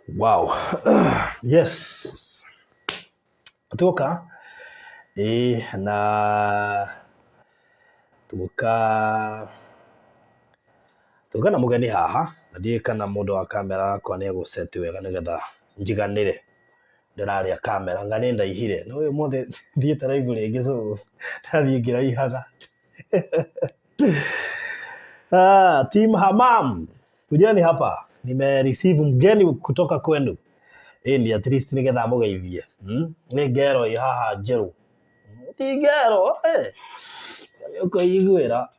Wow. Yes. Tuoka na tuoka na mugeni haha ndie kana mundu wa kamera kwa ni guseti wega nigetha njiganire ndiraria kamera ngani ndaihire no uyu mothe thiete live ringi so tathie ngiraihaga team Hamam kujeni hapa receive mgeni kutoka kwenu ndi at least nigetha mugeithie ni ngero haha njeru ti ngero uko igwira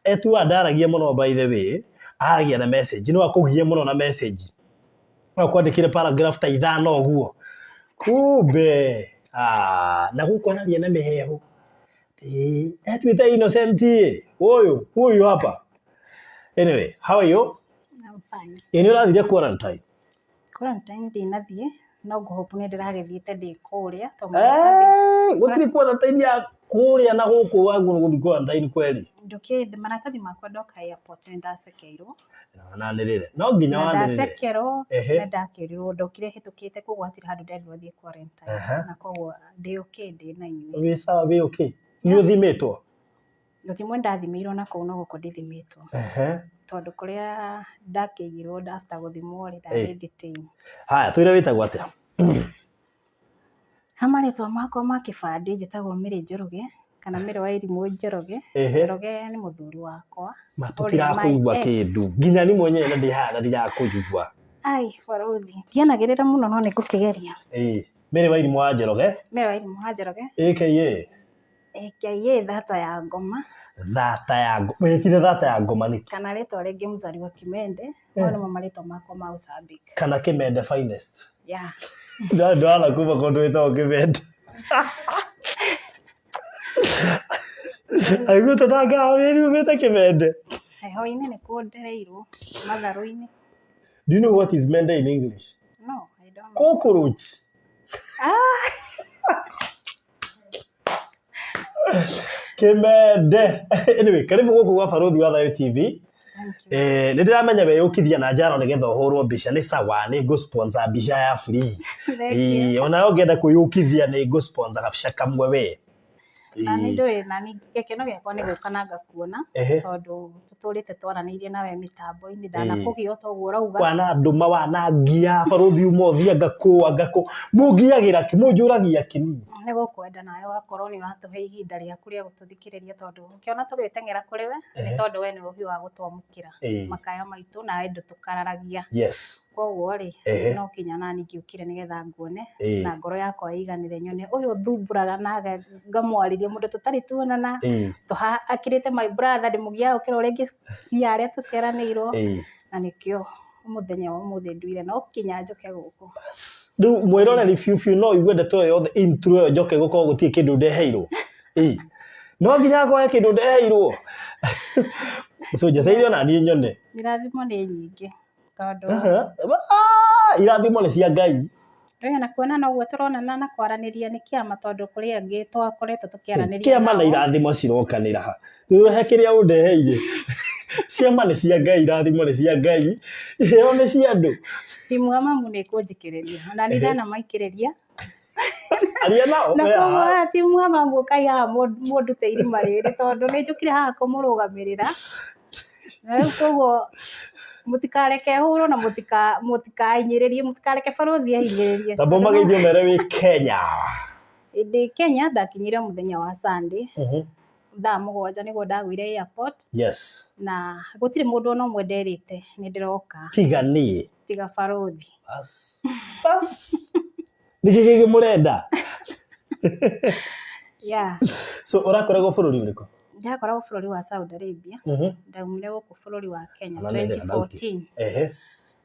etu andaragia muno by the way aragia na message no akugie muno na message no kwandikire paragraph ta 5 uguo kumbe na gukwaragia na miheho etu ita innocent huyu hapa. Anyway, how are you? I'm fine. Ini urathire quarantine ndinathie no hope ni ndiragithiete ndi kuria to gutiri quarantine ya kuria na guku wangu guthi quarantine kweli nduki maratathi makwa ndoka airport ndasekeirwo na nirire no nginya wa nirire ndasekerwo ndakirirwo ndokire hitukite kugwatira handu nderirwo thie quarantine na koguo ndi okay ndi na inyuĩ we sawa we okay ni uthimitwo ndokimwe ndathimirwo na kuu no guko ndithimitwo tondu kuria ndakigirwo after guthimwo ri ndarĩ detain. Haya twire witagwo atia? Hamaritwa makwa ma kibandi njitagwo Miri Njoroge kana Miri wa Irimũ Njoroge. Njoroge ni muthuri wakwa. Matutirakuigua kindu nginya ni mwenyewe ndi hana ndirakuigua. Ai baruthi ndianagirira muno no nikukigeria. Miri wa Irimũ wa Njoroge. Miri wa Irimũ wa Njoroge. AKA Thata ya Ngoma. Thata ya Ngoma. Wetire Thata ya Ngoma ni kana ritwa ringi Muzariwa Kimende no ni mamarĩtwa makwa ma Mozambique kana Kimende finest. Yeah. Ndala kuma kondu wetagwo Kimende. Aiguta tanga uri umeta Kimende. Heho-inĩ nĩ kuondereirwo matharũ-inĩ. Do you know what is Mende in English? No, I don't know. Cockroach. Kimende. Anyway, karibu guku gwa Baruthi wa Thayũ TV. Ni ndiramenya we ukithia na njaro nigetha uhurwo mbica ni sawa ni go sponsor mbica ya free. Ona ungenda kuyukithia ni go sponsor gabica kamwe we. Nani ndoi nani gekeno giakwa ni gukana ngakuona tondu tuturite twaranirie nawe mitambo-ini ndanakugia toguo urauga kwana nduma wanangia Baruthi umothia ngako mungiagira ki munjuragia kini ni gukwenda nawe wakorwo ni uratuhe ihinda riaku ria gututhikiriria tondu ukiona tugitengera kuri we ni tondu we ni uhi wa gutwamukira makaya maitu na endu tukararagia. Yes. Koguo ri no kinya nani ngiukire nigetha nguone na ngoro yakwa iganire nyone uyu thumburaga naga ngamwaririe mundu tutari tuonana tuha akirite my brother ndimugia ukira urengi yaria tuciaranirwo na nikio muthenya wa muthe nduire no kinya njoke guku ndu mwiroreri fiu no igwende to yothe intro yo njoke guko gutie kindu ndeheirwo no nginya kwa kindu ndeheirwo so njetheirwo na ni nyone irathimo ni nyingi tondu irathimo ni cia Ngai rĩu na kuona no gweturonana na kwaraniria ni kiama tondu kuri angi twakoretwo tukiaraniria kiama na irathimo cirokanira ha tuhe kiria undeheire ciama ni cia Ngai irathimo ni cia Ngai iheo ni cia andu timu Hamamu ni kunjikiriria na ndana maikiriria aria nao na koguo timu Hamamu kaiha mundu te irima riri tondu ni njukire haha kumurugamirira na koguo mutikareke huro na mutikahinyiririe mutikareke Baruthi ahinyiririe tabo mageithio mere wi Kenya ndi Kenya ndakinyire muthenya wa Sunday thaa 7 niguo ndagwire airport. Yes. Na gutire mundu no mwenderite ni ndiroka tiga Baruthi bas nigigigi murenda yeah. So urakoragwo bururi uriko? Ndakoragwo bururi wa Saudi Arabia ndaumire guku bururi wa Kenya 2014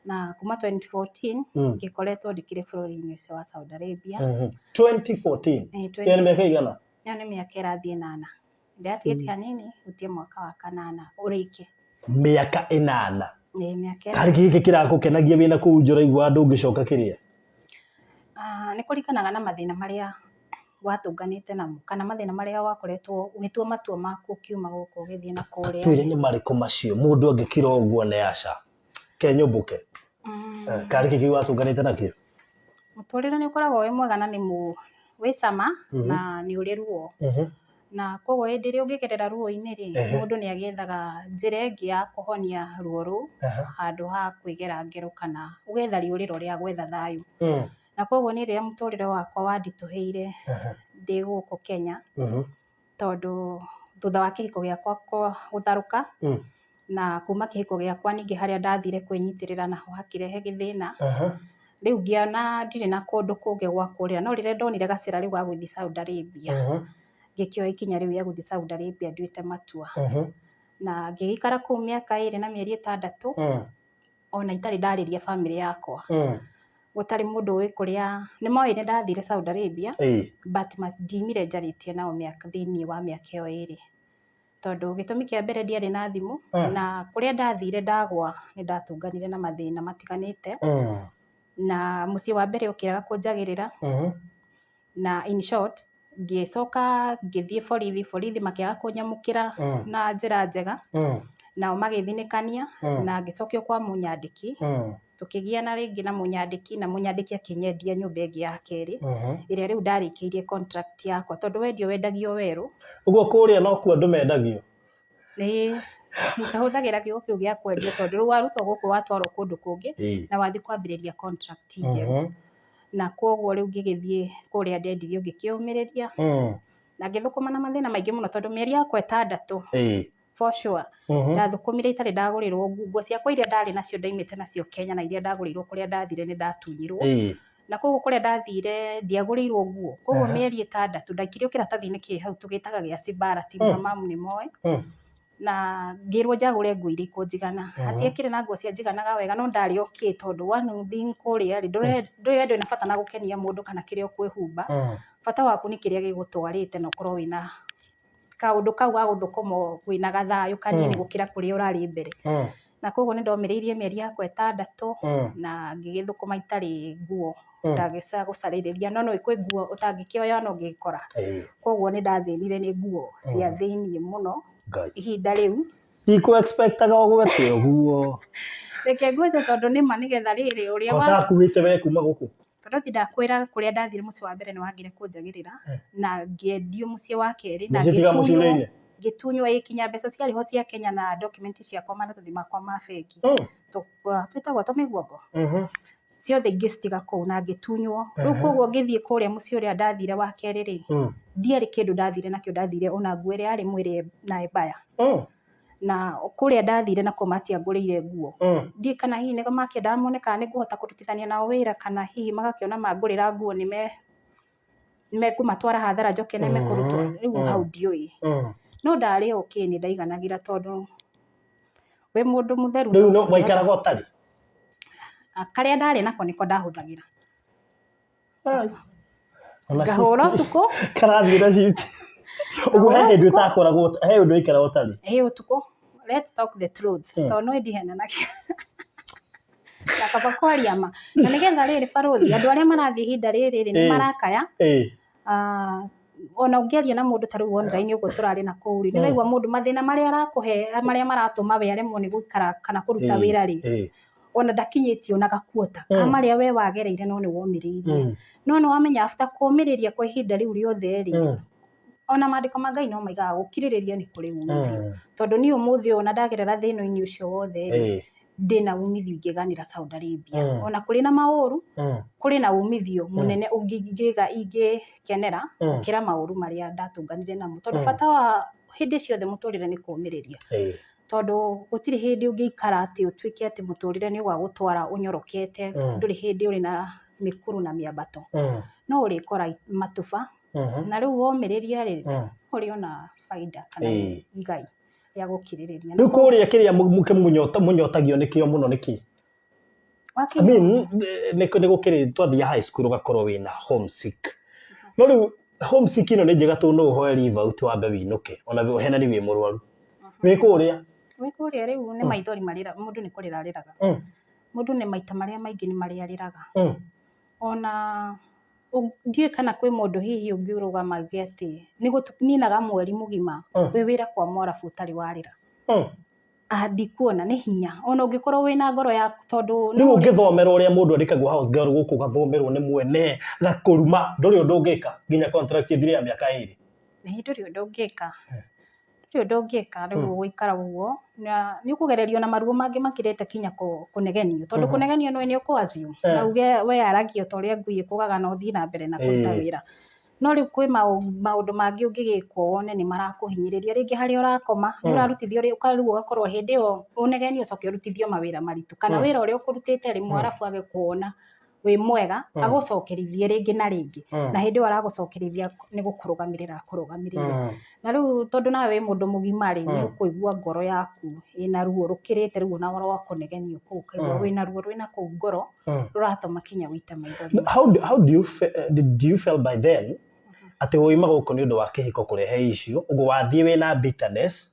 na kuma 2014 ngikoretwo ndikire bururi-inĩ ũcio wa Saudi Arabia 2014 yani miaka igana? Yani miaka irathie 8 ndatigite hanini gutie mwaka wa 8 urike miaka 8 miaka tariki giki kiragukenagia wina kuu njuraigwa andu ngicoka kiria ni kurikanaga na mathina maria watunganite namo kana mathina maria wakoretwo ugitua matua maku kiuma guku ugithie na kuria twire ni mariko macio mundu angikira uguo ne aca kenyumbuke Kari kiki watunganite nakio muturire ni ukoragwo wi mwega na ni wi cama na ni uri ruo na koguo hindi ria ungigerera ruo-ini ri mundu ni agiethaga njira ingi ya kuhonia ruo ru handu ha kwigera ngero kana ugetha riuriro ria gwetha thayu na koguo ni riria muturire wakwa wandituheire ndi guku Kenya tondu thutha wa kihiko giakwa gutharuka na kuma kihiko giakwa ningi haria ndathire kwinyitirira naho hakirehe githina riu ngiona ndire na kundu kungi gwa kurira no rire ndonire gacira riu ga guthii Saudi Arabia ngikioya ikinya riu ya guthii Saudi Arabia nduite matua na ngigikara kuu miaka 2 na mieri 6 ona itari ndariria family yakwa gutari mundu wi kuria ni moire ndathire Saudi Arabia but ndimire njaritie nao miaka thini wa miaka iyo 2 tondu gitumi kia mbere ndiari na thimu na kuria ndathire ndagwa ni ndatunganire na mathina matiganite na mucii wa mbere ukiraga kunjagirira na in short ngicoka ngithie borithi makiaga kunyamukira na njira njega nao magithinikania na ngicokio kwa munyandiki tukigiana ringi na munyandiki akinyendia nyumba ingi ya keri iria riu ndarikiirie contract yakwa tondu wendio wendagio weru uguo kuria no kuo andu mendagio nikahuthagira kiugo kiu gia kwendia tondu riu warutwo guku watwarwo kundu kungi na wathi kwambiriria contract njeru na koguo riu ngigithie kuria ndendirio ngikiumiriria na ngithukuma na mathina maingi muno tondu mieri yakwa 6 for sure ndathukumire itari ndagurirwo nguo ciakwa iria ndari nacio ndaimite nacio Kenya na iria ndagurirwo kuria ndathire ni ndatunyirwo na koguo kuria ndathire ndiagurirwo nguo koguo mieri 6 ndaikirio kiratathi-ini ki hau tugitaga gia cibara timu mamu ni moe na ngirwo njagure nguo iria ikunjigana hatiekire na nguo cia njiganaga wega no ndari okay tondu one thing kuria ri nduri na bata na gukenia mundu kana kiria ukwihumba bata waku ni kiria gigutwarite na ukorwo wina kaundu kau ga guthukuma wina gathayu kanini gukira kuria urari mbere na koguo ni ndomiriirie mieri yakwa 6 na ngigithukuma itari nguo ndagica gucaririria no ikwi nguo utangikioya no ngikora koguo ni ndathinire ni nguo cia thiini muno ihinda riu ndiku expectaga ogwete oguo reke ngwete tondu ni ma nigetha riri uria wa takuite we kuma guku tondu ti ndakwira kuria ndathire mucii wa mbere ni wagire kunjagirira na ngiendio mucii wa keri na ngitunywo ikinya mbeca ciariho cia Kenya na document ciakwa maratathi makwa ma feki twitagwo tumiguongo ciothe ingicitiga kuu na ngitunywo riu koguo ngithie kuria mucii uria ndathire wa keri ri ndiari kindu ndathire nakio ndathire ona nguo iria yari mwiri na mbaya na kuria ndathire nako matiangurire nguo ndie kana hihi niko makienda mone kana ni nguhota kurutithania nao wira kana hihi magakiona mangurira nguo ni kumatwara hathara njoke neme kurutwo riu hau ndiui no ndari okay ni ndaiganagira tondu we mundu mutheru riu no waikaraga utari karia ndari nako niko ndahuthagira ngahura utuku karathira shift uguo he hindu itakoragwo he undu ikaraga utari utuku let's talk the truth tondu no ndihena nakio na kaba kwaria ma na nigetha riri baruthi andu aria marathie ihinda riri ni marakaya ona ungeria na mundu taru online uguo turari na kuri ni waigua mundu mathina maria arakuhe maria maratuma we aremwo ni guikara kana kuruta wira ri ona ndakinyitio na gakuota kamaria we wagereire no ni womiririe no ni wamenya after kumiriria kwa ihinda riu riothe ri ona maandiko ma Ngai no maigaga gukiririria ni kuri umithio tondu ni umuthio ona ndagerera thino-ini ucio wothe ndina umithio ingiganira Saudi Arabia ona kuri na mauru kuri na umithio munene ungigiga ingikenera kira mauru maria ndatunganire namo tondu bata wa hindi ciothe muturire ni kumiriria tondu gutiri hindi ungiikara ati utwike ati muturire ni gwa gutwara unyorokete nduri hindi uri na mikuru na miabato no uri kora matuba na riu womiriria ri uri ona faida kana Ngai ya gukiririria riu kuria kiria muke munyotagio nikio muno niki I mean ni gukiri twathia high school ugakorwo wina homesick no riu homesick ino ni njega tu no uhoe leave out wambe winuke ona hena ni wi murwaru wi kuria riu ni maithori marira mundu ni kurira ariraga mundu ni maita maria maingi ni maria ariraga ona ndiye kana kwi mundu hihi ungiurugama ati ni gutuninaga mweri mugima we wira kwa mwarabu utari warira ndikuona nĩ hinya ona ũngĩkorwo wĩna ngoro ya tondũ rĩu ũngĩthomera ũrĩa mũndũ andĩkagwo house girl gũkũ gathomerwo nĩ mwene gakũruma ndũrĩ ũndũ ũngĩka nginya contract ĩthire ya mĩaka 2 ndũrĩ ũndũ ũngĩka rĩu ũgũikara ũguo nĩ ũkũgererio na maruo mangĩ makĩrĩte kinya kũnegenio tondũ kũnegenio nĩ ũkwacio na uge we aragio ta ũrĩa ngui ĩkũgaga na ũthiĩ na mbere na kũruta wĩra no rĩu kwĩ maũndũ mangĩ ũngĩgĩkwo wone nĩ marakũhinyĩrĩria rĩngĩ harĩa ũrakoma nĩ ũrarutithio rĩu ũgakorwo hĩndĩ ĩyo ũnegenio ũcoke ũrutithio mawĩra maritũ kana wĩra ũrĩa ũkũrutĩte rĩmwe arabu age kuona wĩ mwega agũcokerithie rĩngĩ na rĩngĩ na hĩndĩ ĩyo aragũcokerithia nĩ gũkũrũgamĩrĩra na rĩu tondũ nawe wĩ mũndũ mũgima rĩ nĩ ũkũigua ngoro yaku ĩna ruo rũkĩrĩte rĩu na rwa kũnegenio kũu kaigua wĩna ruo rwĩna kũu ngoro rũratũma kinya wĩite maithori. How do you feel by then atĩ woima gũkũ nĩ ũndũ wa kĩhiko kũrehe issue ũguo wathiĩ wĩna bitterness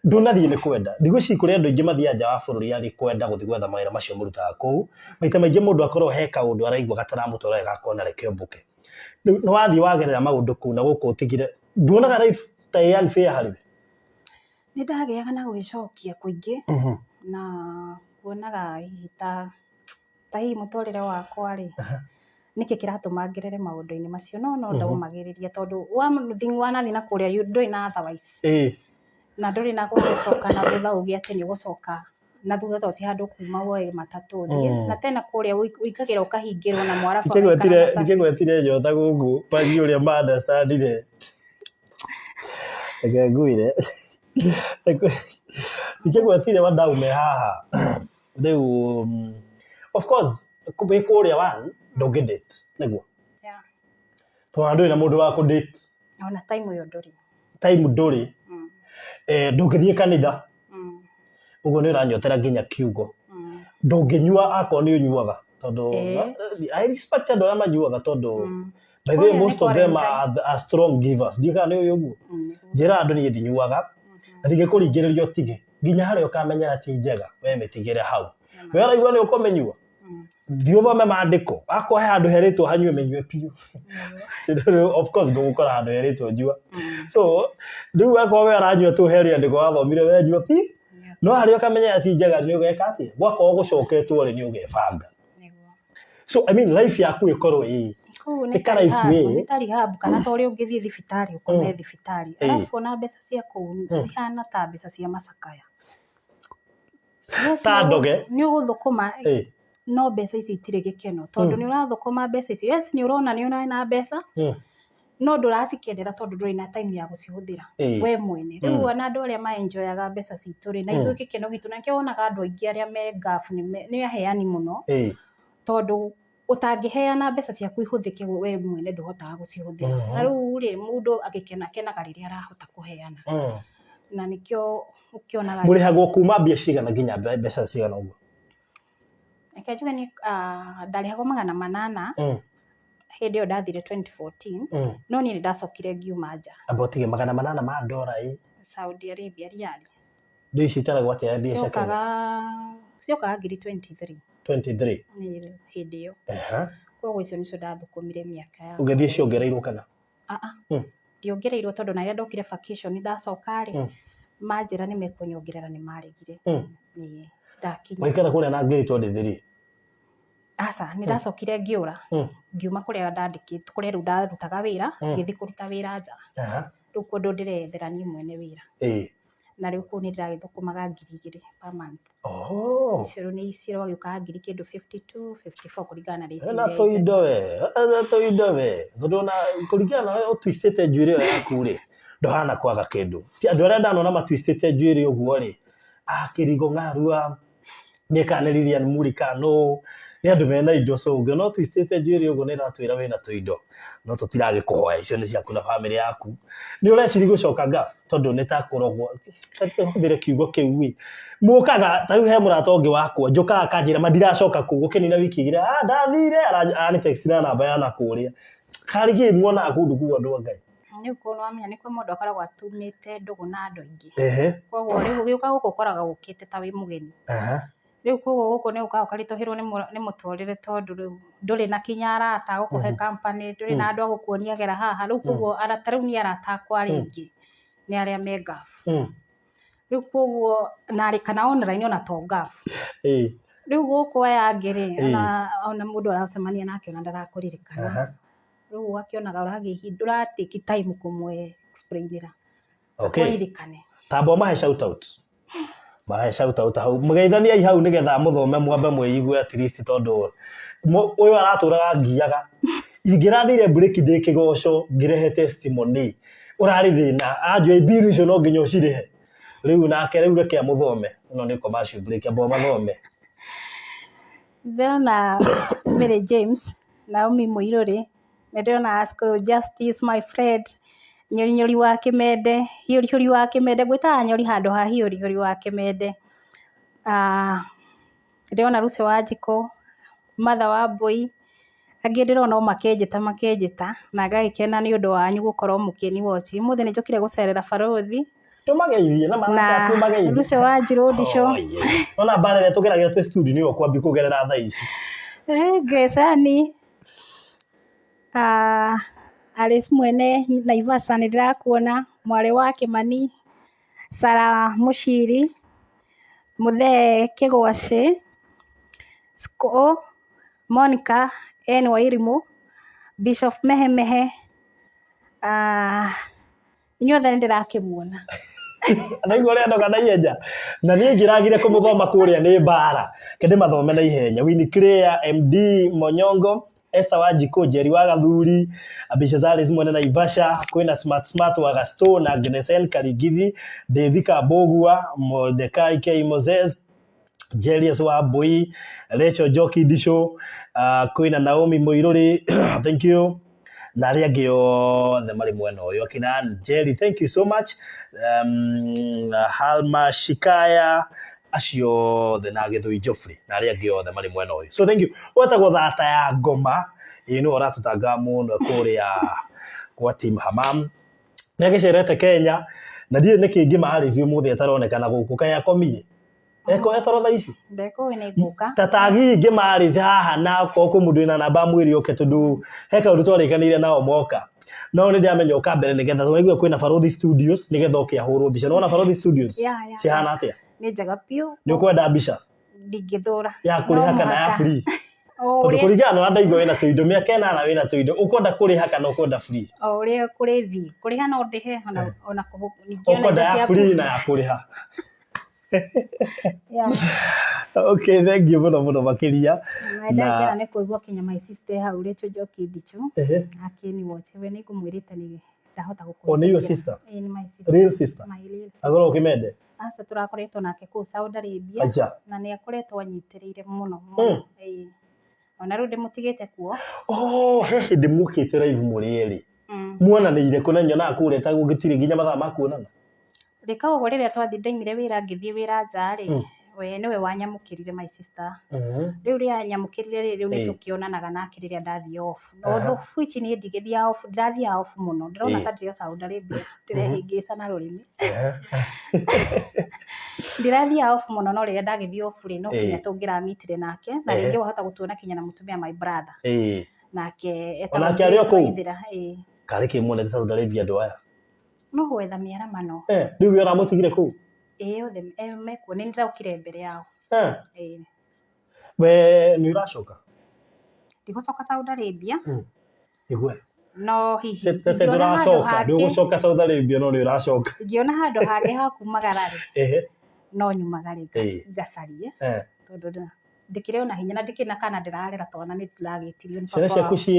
ndũnathiĩ nĩ kwenda ndigũci kũrĩ andũ aingĩ mathiaga nja wa bũrũri arĩ kwenda gũthiĩ gwetha mawĩra macio mũrutaga kũu maita maingĩ mũndũ akorwo he kaũndũ araigua gataramũtwara wega akona reke mbũke nĩ wathiĩ wagerera maũndũ kũu na gũkũ ũtigire nduonaga life ta ĩ unfair harĩwe nĩ ndagĩaga na gwĩcokia kũingĩ na kuonaga hihi ta hihi mũtũrĩre wakwa rĩ nĩkĩ kĩratũma ngerere maũndũ-inĩ macio no ndaumagĩrĩria tondũ wanathiĩ na kũrĩa ndũrĩ na otherwise na ndũrĩ na gũcoka na thutha uge atĩ nĩ ũgũcoka na thutha toti handũ kuma woe matatũ thiĩ na tena kũrĩa ũikagĩra ũkahingĩrwo na mwarabu ndikĩgwetire njota gũkũ pagi ũrĩa mandastandire ngũire ndikĩgwetire wadau me haha rĩu of course wĩ kũrĩa one ndũngĩdate nĩguo tondũ ndũrĩ na mũndũ wa kũdate ona time ũyũ ndũrĩ ndũngĩthiĩ kanitha ũguo nĩ ũranyotera nginya kiugo ndũngĩnyua akorwo nĩ ũnyuaga tondũ I respect andũ arĩa manyuaga tondũ by the way most of them are strong givers ndiĩ kana nĩ ũyũ ũguo njĩra andũ niĩ ndinyuaga na ndingĩkũringĩrĩria ũtige nginya harĩa ũkamenyera ti njega we mĩtigĩre hau we araigua nĩ ũkũmenyua thiĩ ũthome maandĩko akorwo he handũ herĩtwo hanyue menyue piũ of course ndũgũkora handũ herĩtwo njua so rĩu akorwo we aranyua tu heri andĩko wathomire we njua piũ no harĩa ũkamenyera ti njega nĩ ũgeka atĩa gwakorwo gũcoketwo rĩ nĩ ũgebanga so I mean life yaku ĩkorwo nĩ ta rehab kana ta ũrĩa ũngĩthiĩ thibitarĩ ũkome thibitarĩ arabu ona mbeca cia kũu cihana ta mbeca cia macakaya ta ndoge nĩ ũgũthũkũma no mbeca ici itirĩ gĩkeno tondũ nĩ ũrathũkũma mbeca icio yes nĩ ũrona nĩ ũrona mbeca no ndũracikendera tondũ ndũrĩ na time ya gũcihũthĩra we mwene rĩu ona andũ arĩa ma-enjoyaga mbeca citũ rĩ na ithuĩ gĩkeno gitũ na kĩo wonaga andũ aingĩ arĩa me ngabu nĩ aheani mũno tondũ ũtangĩheana mbeca ciaku ihũthĩke we mwene ndũhotaga gũcihũthĩra na rĩu rĩ mũndũ agĩkenaga rĩrĩa arahota kũheana na nĩkĩo ũkĩonaga mũrĩhagwo kuma mbia cigana nginya mbeca cigana ũguo reke njuge nĩ ndarĩhagwo 800 hĩndĩ ĩyo ndathire 2014 no niĩ ndacokire ngiuma nja abotige 800 ma ndora Saudi Arabia riali ndio ici itaragwo atĩa mbia cia ciokaga ngiri 23 nĩ hĩndĩ ĩyo koguo icio nĩcio ndathũkũmire mĩaka ya ũgĩthiĩ ciongereirwo kana ndiongereirwo tondũ na rĩrĩa ndokire vacation ndacoka rĩ manjĩra nĩ mekũnyongerera nĩ maregire ndakinya waikara kũrĩa na ngiri 23 aca nĩ ndacokire ngĩũra ngiuma kũrĩa ndandĩkĩtwo kũrĩa rĩu ndarutaga wĩra ngĩthiĩ kũruta wĩra nja rĩu kũndũ ndĩrethera niĩ mwene wĩra na rĩu kũu nĩ ndĩragĩthũkũmaga ngiri 2 per month icio nĩ cirogĩũkaga ngiri kĩndũ 52 54 kũringana na rĩti na tũindo we tondũ na kũringana na ũtwistĩte njuĩrĩ ĩyo yaku rĩ ndohana kwaga kĩndũ ti andũ arĩa ndanona matwistĩte njuĩrĩ ũguo rĩ kĩrigo ng'arua nĩkanĩriria mũrikano nĩ andũ mena indo so ũngĩona ũtwistĩte njuĩrĩ ũguo nĩ ratwĩra wĩna tũindo no tũtiragĩkũhoya icio nĩ ciaku na bamĩrĩ yaku nĩ ũreciri gũcoka ngabu tondũ nĩ ta kũrogwo hũthĩre kiugo kĩu ĩ mũkaga ta rĩu he mũrata ũngĩ wakwa njũkaga akanjĩra mandiracoka kũu gũkĩnina wiki igĩrĩ ndathire arani text na namba ya nakũrĩa karigi muonaga kũndũ kũu andũ a Ngai nĩ ũkũona wamenya nĩ kwa mũndũ akoragwo atumĩte ndũgũ na andũ aingĩ koguo rĩu ũgĩũka gũkũ ũkoraga ũkĩte ta wĩ mũgeni rĩu koguo gũkũ nĩ ũkaga ũkaritũhĩrwo nĩ mũtũrĩre tondũ rĩu ndũrĩ na kinya arata gũkũhe company ndũrĩ na andũ a gũkuonia gera haha rĩu koguo arata rĩu nĩ arata akwa rĩngĩ nĩ arĩa me ngabu riu koguo nari kana online ona to ngafu riu guku aya ngiri ona mundu aracemania nake ona ndarakuririkana riu akionaga uragihindura take time kumwe explainira kuririkane tambo mahe shout out hau mugeithania hau nigetha muthome mwambe mwiigue at least tondu uyu araturaga ngiaga ingirathire break day kigoco ngirehe testimony urari thina anjwe biru icio no nginya ucirihe riu nake riu reke muthome no ni commercial break abo mathome ndona Mary James Naomi Muiruri ndona Asko Justice my friend nyori wa Kimende hiori wa Kimende gwita nyori handu ha hiori wa Kimende ndona Ruce wa Njiko Matha wa Mbui angi ndirona makenjita na ngagikena ni undu wanyu gukorwo mukini woci muthe ni njukire gucerera barothi tumageithie na maraka tumageithie Ruce wa Njiro ndico ona barere tukiragira tu studio ni okwambi kugerera thaa ici Gresani Alice Mwene Naivasa ndirakuona mwari wa Kimani Sara Mushiri Muthe Kigwaci Sko Monica N Wairimu Bishop Mehemehe inyothe ndirakimuona Ndaigua ria ndoga na ihenja na ni ngiragire kumuthoma kuria ni bara kende mathome na ihenya Winnie Clear MD Monyongo Esther wa Njiko Jerry wa Gathuri Abishazali Mwene na Ivasha kwina smart wa Gasto na Gnesen Karigithi David Kabogua Mordekai K Moses Julius wa Mbui Rachel Joki Disho kwina Naomi Muiruri thank you na ria ngio the mari mwena uyu akina Jerry thank you so much Halma Shikaya acio the na Githui Joffrey na ria ngio the mari mwena uyu so thank you wetagwo Thata ya Ngoma ino oratutanga muno kuria kwa team Hamam negecerete Kenya na ndire niki ngimari cio muthe ataronekana guku kaya komire eko etorotha ici ndeko ni guka tatagi ngimari haha na ko mundu ina namba mwiri oke tundu heka undu twarikanire nao moka no ni ndiamenya uka mbere nigetha twaigwe kwina Barothi Studios nigetha ukia hurwo bica no na Barothi Studios ci hana atia ni njaga piu ni ukwenda bica ndingithura ya kuriha kana ya free tondu kurigana na ndaigwa wina tuindo miaka ena na wina tuindo ukwenda kuriha kana ukwenda free o ria kurithi kuriha no ndihe ona ukwenda ya free na ya kuriha okay thank you muno makiria na ne kuigwa kinya my sister hau Rachel Joki Ndichu akini wote we ni kumwirite ni ndahota gukora oni your sister ni my sister real sister my real agora ukimende asa turakoretwo nake ku Saudi Arabia na ni akoretwo anyitirire muno ona ru ndimutigite kuo he ndimukite live murieri muonanire kuna nyona akureta gugitire ginya mathaa makuonana reka ugo riria twathi ndaimire wira ngithie wira njari we niwe wanyamukirire my sister riu ria nyamukirire riu ni tukionanaga nake riria ndathi off no which ni ndigithia off ndathi off muno ndirona ta ndio Saudi Arabia ndirehingisa na rurimi ndirathi off muno no riria ndagithia off ri no kinya tungira meetire nake na ringi wahota gutuona kinya na mutumia my brother nake etana ari oku kari kimone Saudi Arabia ndoya no gwetha miaramano riu yora mutigire ku othe meko ni ndiraukire mbere yao we ni uracoka ndigocoka Saudi Arabia igwe no hihi ndiracoka ndigucoka Saudi Arabia no ni uracoka ngiona handu hangi ha kumagara no nyumagare ngacarie tondu ndikire ona hinya na ndikina kana ndirarera twana ni ndiragitirio ni papa ciana ciaku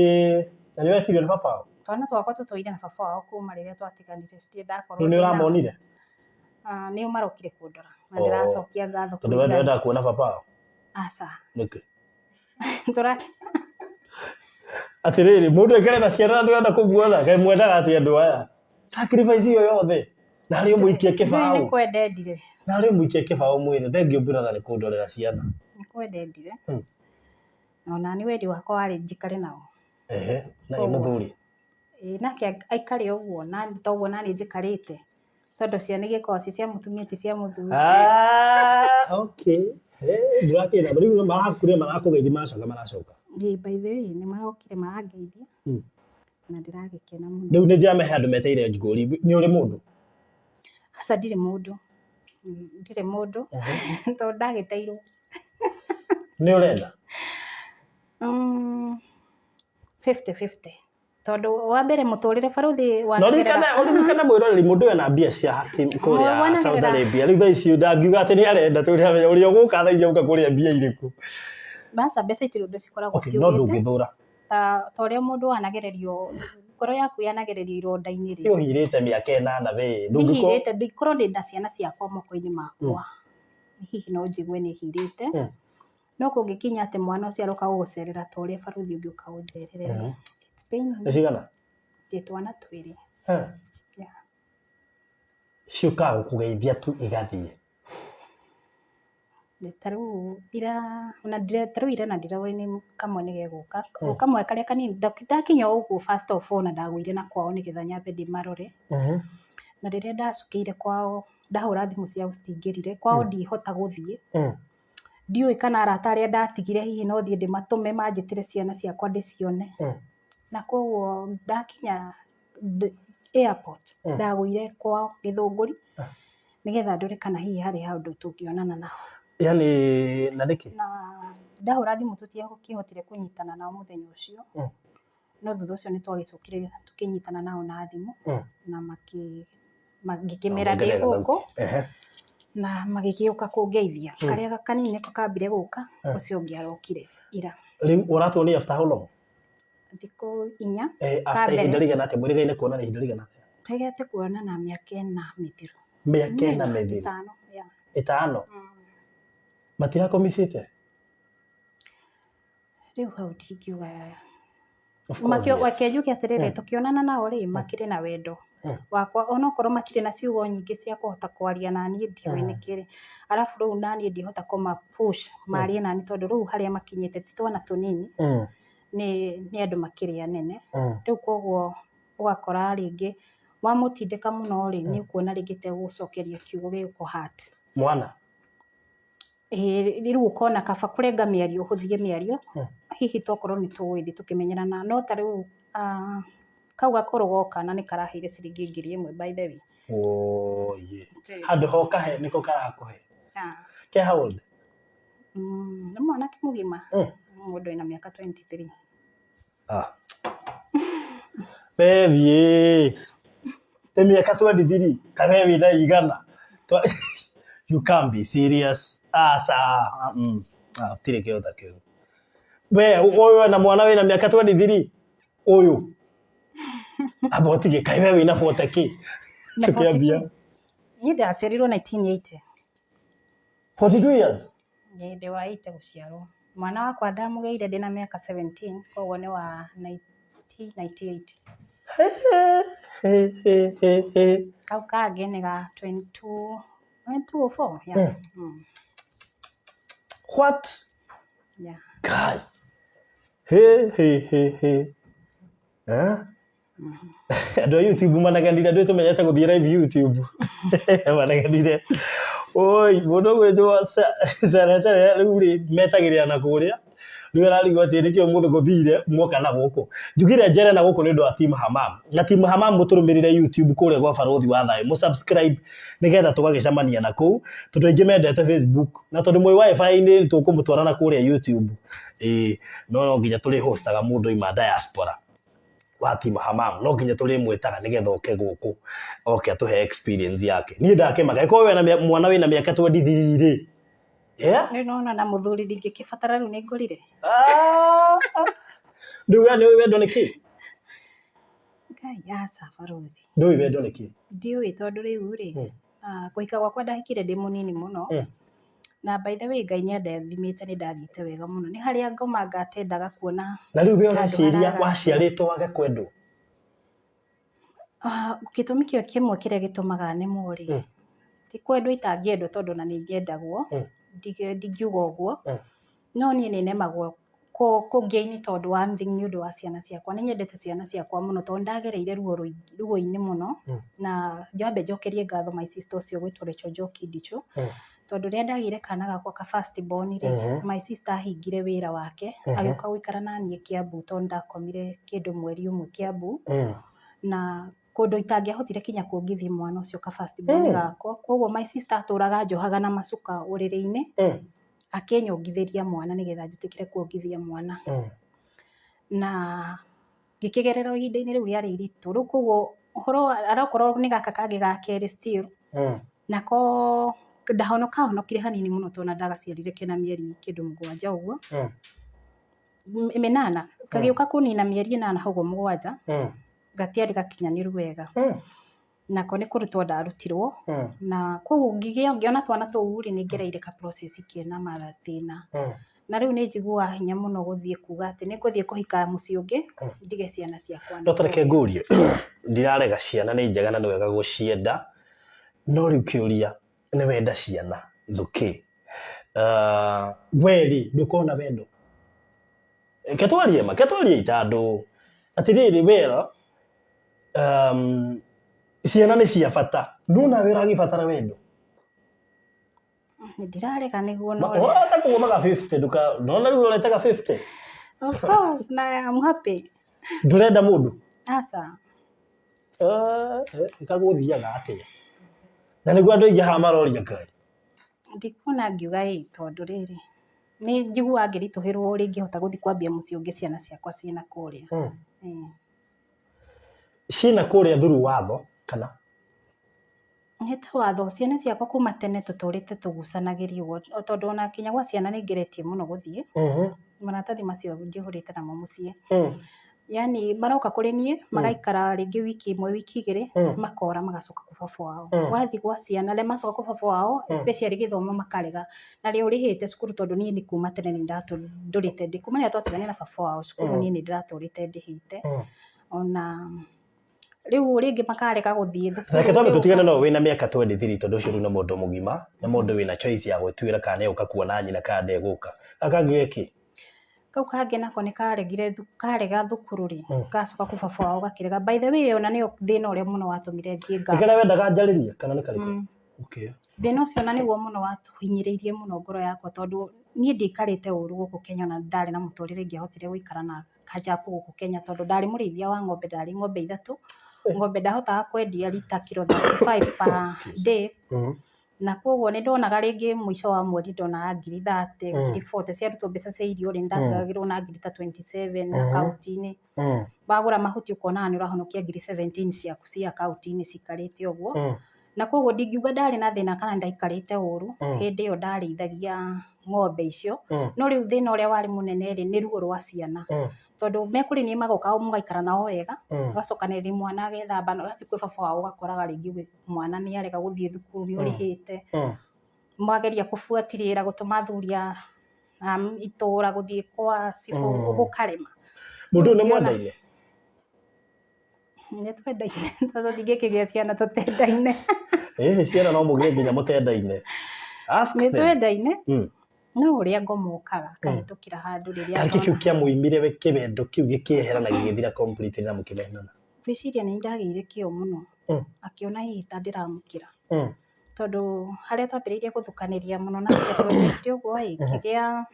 na ni wetirio ni papa twana twakwa tutoire na baba wao kuma riria twatiganite citie ndakorwo ni uramonire ni umarokire kundora na ndiracokia ngatho tondu wenda kuona baba wao asa niki ndora atiriri mundu ekere na ciana ndwenda kuguona kai mwendaga ati andu aya sacrifice iyo yothe na ri muikie kibao ni kwendendire na ri muikie kibao mwire thengio brother ni kundorera ciana ni kwendendire ona ni wendi wakwa wari njikare nao na muthuri nake aikare uguo na toguo nani njikarite tondu ciana igikoci cia mutumia ti cia muthuri okay ndrakira riu marakuria marakugeithia macoka maracoka by the way ni marokire marangeithia na ndiragikena muno riu ni njame handu meteire nguri ni uri mundu asa ndire mundu ndirĩ mũndũ tondũ ndagĩteirwo. Nĩ ũrenda? 50-50 tondũ wa mbere mũtũrĩre barũthi wa ũririkane mwĩroreri mũndũ ũyũ ena mbia cia hakim kũrĩa Saudi Arabia, rĩu thaa ici ndangiuga atĩ nĩ arenda ũrĩa ũgũka thaa ici ũka kũrĩa mbia irĩkũ. Baca mbeca itirĩ ũndũ cikoragwo ciũrĩte. No ndũngĩthũra ta ũrĩa mũndũ wanagererio ngoro yaku yanagererio ironda-inĩ rĩ. Ũhirĩte mĩaka 8 we ndihirĩte ndikorwo ndĩ na ciana ciakwa moko-inĩ makwa hihi no njigue nĩ hirĩte no kũngĩkinya atĩ mwana ũcio aroka gũgũcerera ta ũrĩa barũthi ũngĩ ũka gũcerere nĩ cigana? ndĩ twana twĩrĩ ciũkaga gũkũgeithia tu igathiĩ. tarĩu ira na ndiraũĩ kamwe nĩ gegũka kamwe karĩa kanini ndakinya ũguo first of all na ndagũire na kwao nĩgetha nyambe ndĩmarore na rĩrĩa ndacukĩire kwao ndahũra thimũ ciao citingĩrire kwao ndihota gũthiĩ ndiũĩ kana arata arĩa ndatigire hihi no thiĩ ndĩmatũme manjĩtĩre ciana ciakwa ndĩcione na koguo ndakinya airport ndagũire kwao Gĩthũngũri nĩgetha ndore kana hihi harĩ handũ tũngĩonana nao. Yani na nĩkĩ? Na ndahũra thimũ tũtiakĩhotire kũnyitana nao mũthenya ũcio no thutha ũcio nĩ twagĩcokire tũkĩnyitana nao na thimũ na magĩkĩmera ndĩ gũkũ na magĩgĩũka kũngeithia karĩa kanini nĩko kambire gũka ũcio ũngĩ arokire ira. Rĩu ũratuonia after how long? Thikũ 4 after ihinda rĩigana atĩa mũrigaine kuonana ihinda rĩigana atĩa? Twegete kuonana mĩaka 4 mĩthiru. Mĩaka 4 mĩthiru? 5 matirakomicĩte? Rĩu hau ndingiuga wakenjukia atĩrĩrĩ tũkĩonana nao rĩ makĩrĩ na wendo wakwa onokorwo matirĩ na ciugo nyingĩ cia kũhota kwaria na niĩ ndiũĩ nĩkĩrĩ arabu rĩu naniĩ ndihota kũmapush marie nani tondũ rĩu harĩa makinyĩte ti twana tũnini nĩ andũ makĩrĩ anene rĩu koguo ũgakora rĩngĩ wamũtindĩka mũno rĩ nĩ ũkuona rĩngĩ tegũcokeria kiugo gĩũko heart mwana rĩu ũkona kaba kũrenga mĩario ũhũthie mĩario hihi tokorwo nĩ tũgũgĩthiĩ tũkĩmenyerana no ta rĩu kau gakũrũ goka na nĩ karaheire ciringi 1000 by the way. Handũ hokahe nĩko karakũhe ke how old? Nĩ mwanake mũgima mũndũ ena mĩaka 23. Bethiĩ te mĩaka 23 kabe wĩna igana you can't be serious. Tire kĩota kĩu we ũyũ na mwana wĩna mĩaka 23 ũyũ abotige kabe wĩna 40k tukĩambia niĩ ndaciarirwo 1980. 42 years? Ndĩ wa 8 gũciarwo mwana wakwa ndamũgeire ndĩna mĩaka 17 koguo nĩ wa 1998. Kau kangĩ nĩ ga 2204. What? Guy. Andũ a YouTube managanire andũ tũmenyete gũthiĩ live YouTube managanire oi mũndũ gwĩtwo Sara rĩu metagĩrĩra na kũrĩa rĩu ararigwo atĩ nĩkĩo mũndũ gũthire muoka na gũkũ njugire njere na gũkũ nĩ ũndũ wa Team Hamam na Team Hamam mũtũrũmĩrĩre YouTube kũrĩa gwa barũthi wa thayũ mũsubscribe nĩgetha tũgagĩcemania na kũu tondũ aingĩ mendete Facebook na tondũ mwĩ wifi-inĩ tũkũmũtwarana kũrĩa YouTube no nginya tũrĩ hostaga mũndũ ima diaspora wa Team Hamam no nginya tũrĩ mwĩtaga nĩgetha oke gũkũ oke atũhe experience yake niĩ ndakemaga ĩko we mwana wĩna mĩaka 23 nĩ nona na mũthuri ndingĩkĩbatara rĩu nĩ ngũrire ndũĩ nĩ wendo nĩkĩ Ngai aca barũthi ndũĩ wendo nĩkĩ ndiũĩ tondũ rĩu rĩ kũhika gwakwa ndahikire ndĩ mũnini mũno na by the way Ngai nĩ andathimĩte nĩ ndathiĩte wega mũno nĩ harĩa ngoma ngatendaga kuona na rĩu we ũreciria waciarĩtwo wage kwendwo gĩtũmi kĩo kĩmwe kĩrĩa gĩtũmaga nemwo rĩ ti kwendwo itangĩendwo tondũ na nĩ ngĩendagwo ndingiuga ũguo no niĩ nĩ nemagwo kũngĩ-inĩ tondũ wa nĩ ũndũ wa ciana ciakwa nĩ nyendete ciana ciakwa mũno tondũ ndagereire ruo-inĩ mũno na njambe njokerie ngatho my sister ũcio gwĩtwo Rachel Njoki Ndichũ tondũ rĩrĩa ndagĩire kana gakwa ka first born rĩ my sister ahingire wĩra wake agĩũka gũikara na niĩ Kiambu tondũ ndakomire kĩndũ mweri ũmwe Kiambu na kundu itangĩahotire kinya kũngithia mwana ũcio ka first born gakwa. Koguo my sister atũraga njohaga na macuka ũrĩrĩ-inĩ akĩnyongithĩria mwana nĩgetha njĩtĩkĩre kuongithia mwana. Na ngĩkĩgerera ihinda-inĩ rĩu rĩarĩ iritũ. Rĩu koguo ũhoro arakorwo nĩ gaka kangĩ ga kerĩ still nako ndahonokire hanini mũno tondũ ndagaciarire kena mĩeri kĩndũ 7 ũguo. 8 kagĩũka kũnina mĩeri 8 hau 7 gatiarĩ gakinyanĩru wega. Nako nĩ kũrutwo ndarutirwo na koguo ngĩona twana tũu nĩ ngereire ka process kĩna mathĩna. Na rĩu nĩ njiguaga hinya mũno gũthiĩ kuga atĩ nĩ ngũthiĩ kũhika mũciĩ ũngĩ ndige ciana ciakwa. No tareke ngũrie ndirarega ciana nĩ njega na nĩ wega gũcienda, no rĩu kĩũria nĩ wenda ciana is okay. Weri ndũkona wendo ketwarie itandũ atĩrĩrĩ wera ciana nĩ cia bata no nawe ũragĩbatara wendo. Ndirarega nĩguo no ũrata kugomaga 50 nduka nona rĩu ũretaga 50. Of course na I'm happy. Ndũrenda mũndũ Aca ikagũthiaga atĩa na nĩguo andũ aingĩ haha maroria Ngai. Ndikuona ngiuga tondũ rĩrĩ nĩ njiguaga ngĩritũhĩrwo ũrĩa ingĩhota gũthiĩ kwambia mũciĩ ũngĩ ciana ciakwa ciĩna kũrĩa. Ciĩna kũrĩa through watho kana nĩ ta watho? Ciana ciakwa kuma tene tũtũrĩte tũgucanagĩrio ũguo tondũ ona kinya gwa ciana nĩ ngeretie mũno gũthiĩ maratathi macio njihũrĩte namo mũciĩ. Yani maroka kũrĩ niĩ magaikara rĩngĩ wiki 1 wiki 2 makora magacoka kwa baba wao. Wathiĩ gwa ciana arĩa macoka kwa baba wao especially gĩthomo makarega na rĩo ũrĩhĩte cukuru tondũ niĩ nĩ kuma tene nĩ ndatũrĩte ndĩ kuma rĩrĩa twatigania na baba wao cukuru niĩ nĩ ndĩratũrĩte ndĩhĩte. Ona rĩu rĩngĩ makarega gũthiĩ thukuru. Reke twambe tũtigane no wĩna mĩaka 23 tondũ ũcio rĩu nĩ mũndũ mũgima na mũndũ wĩna choice ya gwĩtuĩra kana nĩ ũka kuona nyina kana ndegũka. Akangĩ eki kau kangĩ nako nĩ karega thukuru rĩ gacoka kwa baba wao gakĩrega. By the way ona nĩyo thĩna ũrĩa mũno watũmire thiĩ ngari. Nĩkĩrĩa wendaga njarĩrie kana nĩ karĩkũ? Okay. Thĩna ũcio na nĩguo mũno watũhinyĩrĩirie mũno ngoro yakwa tondũ niĩ ndikarĩte ũru gũkũ Kenya na ndarĩ na mũtũrĩre ingĩahotire gũikara na kajabu gũkũ Kenya tondũ ndarĩ mũrĩithia wa ng'ombe, ndarĩ ng'ombe 3. Ng'ombe ndahotaga kwendia rita kilo 35 per day. Na koguo nĩ ndonaga rĩngĩ mũico wa mweri ndonaga 30,000 40,000 ciarutwo mbeca cia irio rĩ ndatigagĩrwo na 27,000 akaunti-inĩ. Wagũra mahuti ũkonaga nĩ ũrahonokia 17,000 ciaku cia akaunti-inĩ cikarĩte ũguo. Na koguo ndingiuga ndarĩ na thĩna kana ndaikarĩte ũru hĩndĩ ĩyo ndarĩithagia ng'ombe icio. No rĩu thĩna ũrĩa warĩ mũnene rĩ nĩ ruo rwa ciana tondũ mekũrĩ niĩ magoka mũgaikara nao wega ũgacokanĩrĩria mwana agethamba na ũgathiĩ kwĩ baba wao ũgakoraga rĩngĩ mwana nĩ arega gũthiĩ thukuru nĩ ũrĩhĩte. Mwageria kũbuatĩrĩra gũtũma athuri a itũũra gũthiĩ kwa cibũ gũkarema. Mũndũ nĩ mwendaine? Nĩ twendaine tondũ ndingĩkĩgĩa ciana tũtendaine. Ciana no mũgĩe nginya mũtendaine. Nĩ twendaine no ũrĩa ngomokaga kahĩtũkĩra handũ rĩrĩa kaingĩ kĩu kĩa mũimire we kĩwendo kĩu gĩkĩehera na gĩgĩthira completely na mũkĩmenana. Ngwĩciria nĩ ndagĩire kĩo mũno akĩona hihi ta ndĩramũkĩra tondũ harĩa twambĩrĩirie gũthukanĩria mũno na twendete ũguo kĩgĩa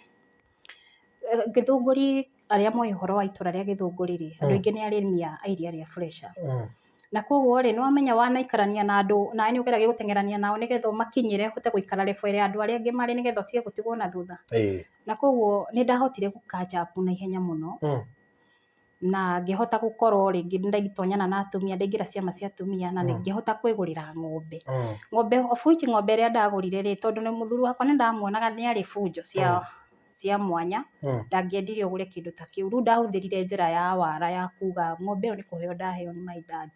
Gĩthũngũri arĩa moĩ ũhoro wa itũra rĩa Gĩthũngũri rĩ andũ aingĩ nĩ arĩmi a iria rĩa fresher. Na koguo rĩ nĩwamenya wanaikarania na andũ nawe nĩ ũgeragia gũteng'erania nao nĩgetha ũmakinyĩre ũhote gũikara level ĩrĩa andũ arĩa angĩ marĩ nĩgetha ũtige gũtigwo na thutha. Na koguo nĩ ndahotire gũkajapu na ihenya mũno na ngĩhota gũkorwo rĩngĩ ndaitonyana na atumia ndaingĩra ciama cia atumia na ngĩhota kwĩgũrĩra ng'ombe. Ng'ombe ng'ombe ĩrĩa ndagũrire rĩ tondũ nĩ mũthuri wakwa nĩ ndamuonaga nĩ arĩ bunjo cia mwanya ndangĩendirie ũgũre kĩndũ ta kĩu. Rĩu ndahũthĩrire njĩra ya wara ya kuga ng'ombe ĩyo nĩ kũheo ndaheo nĩ my dad.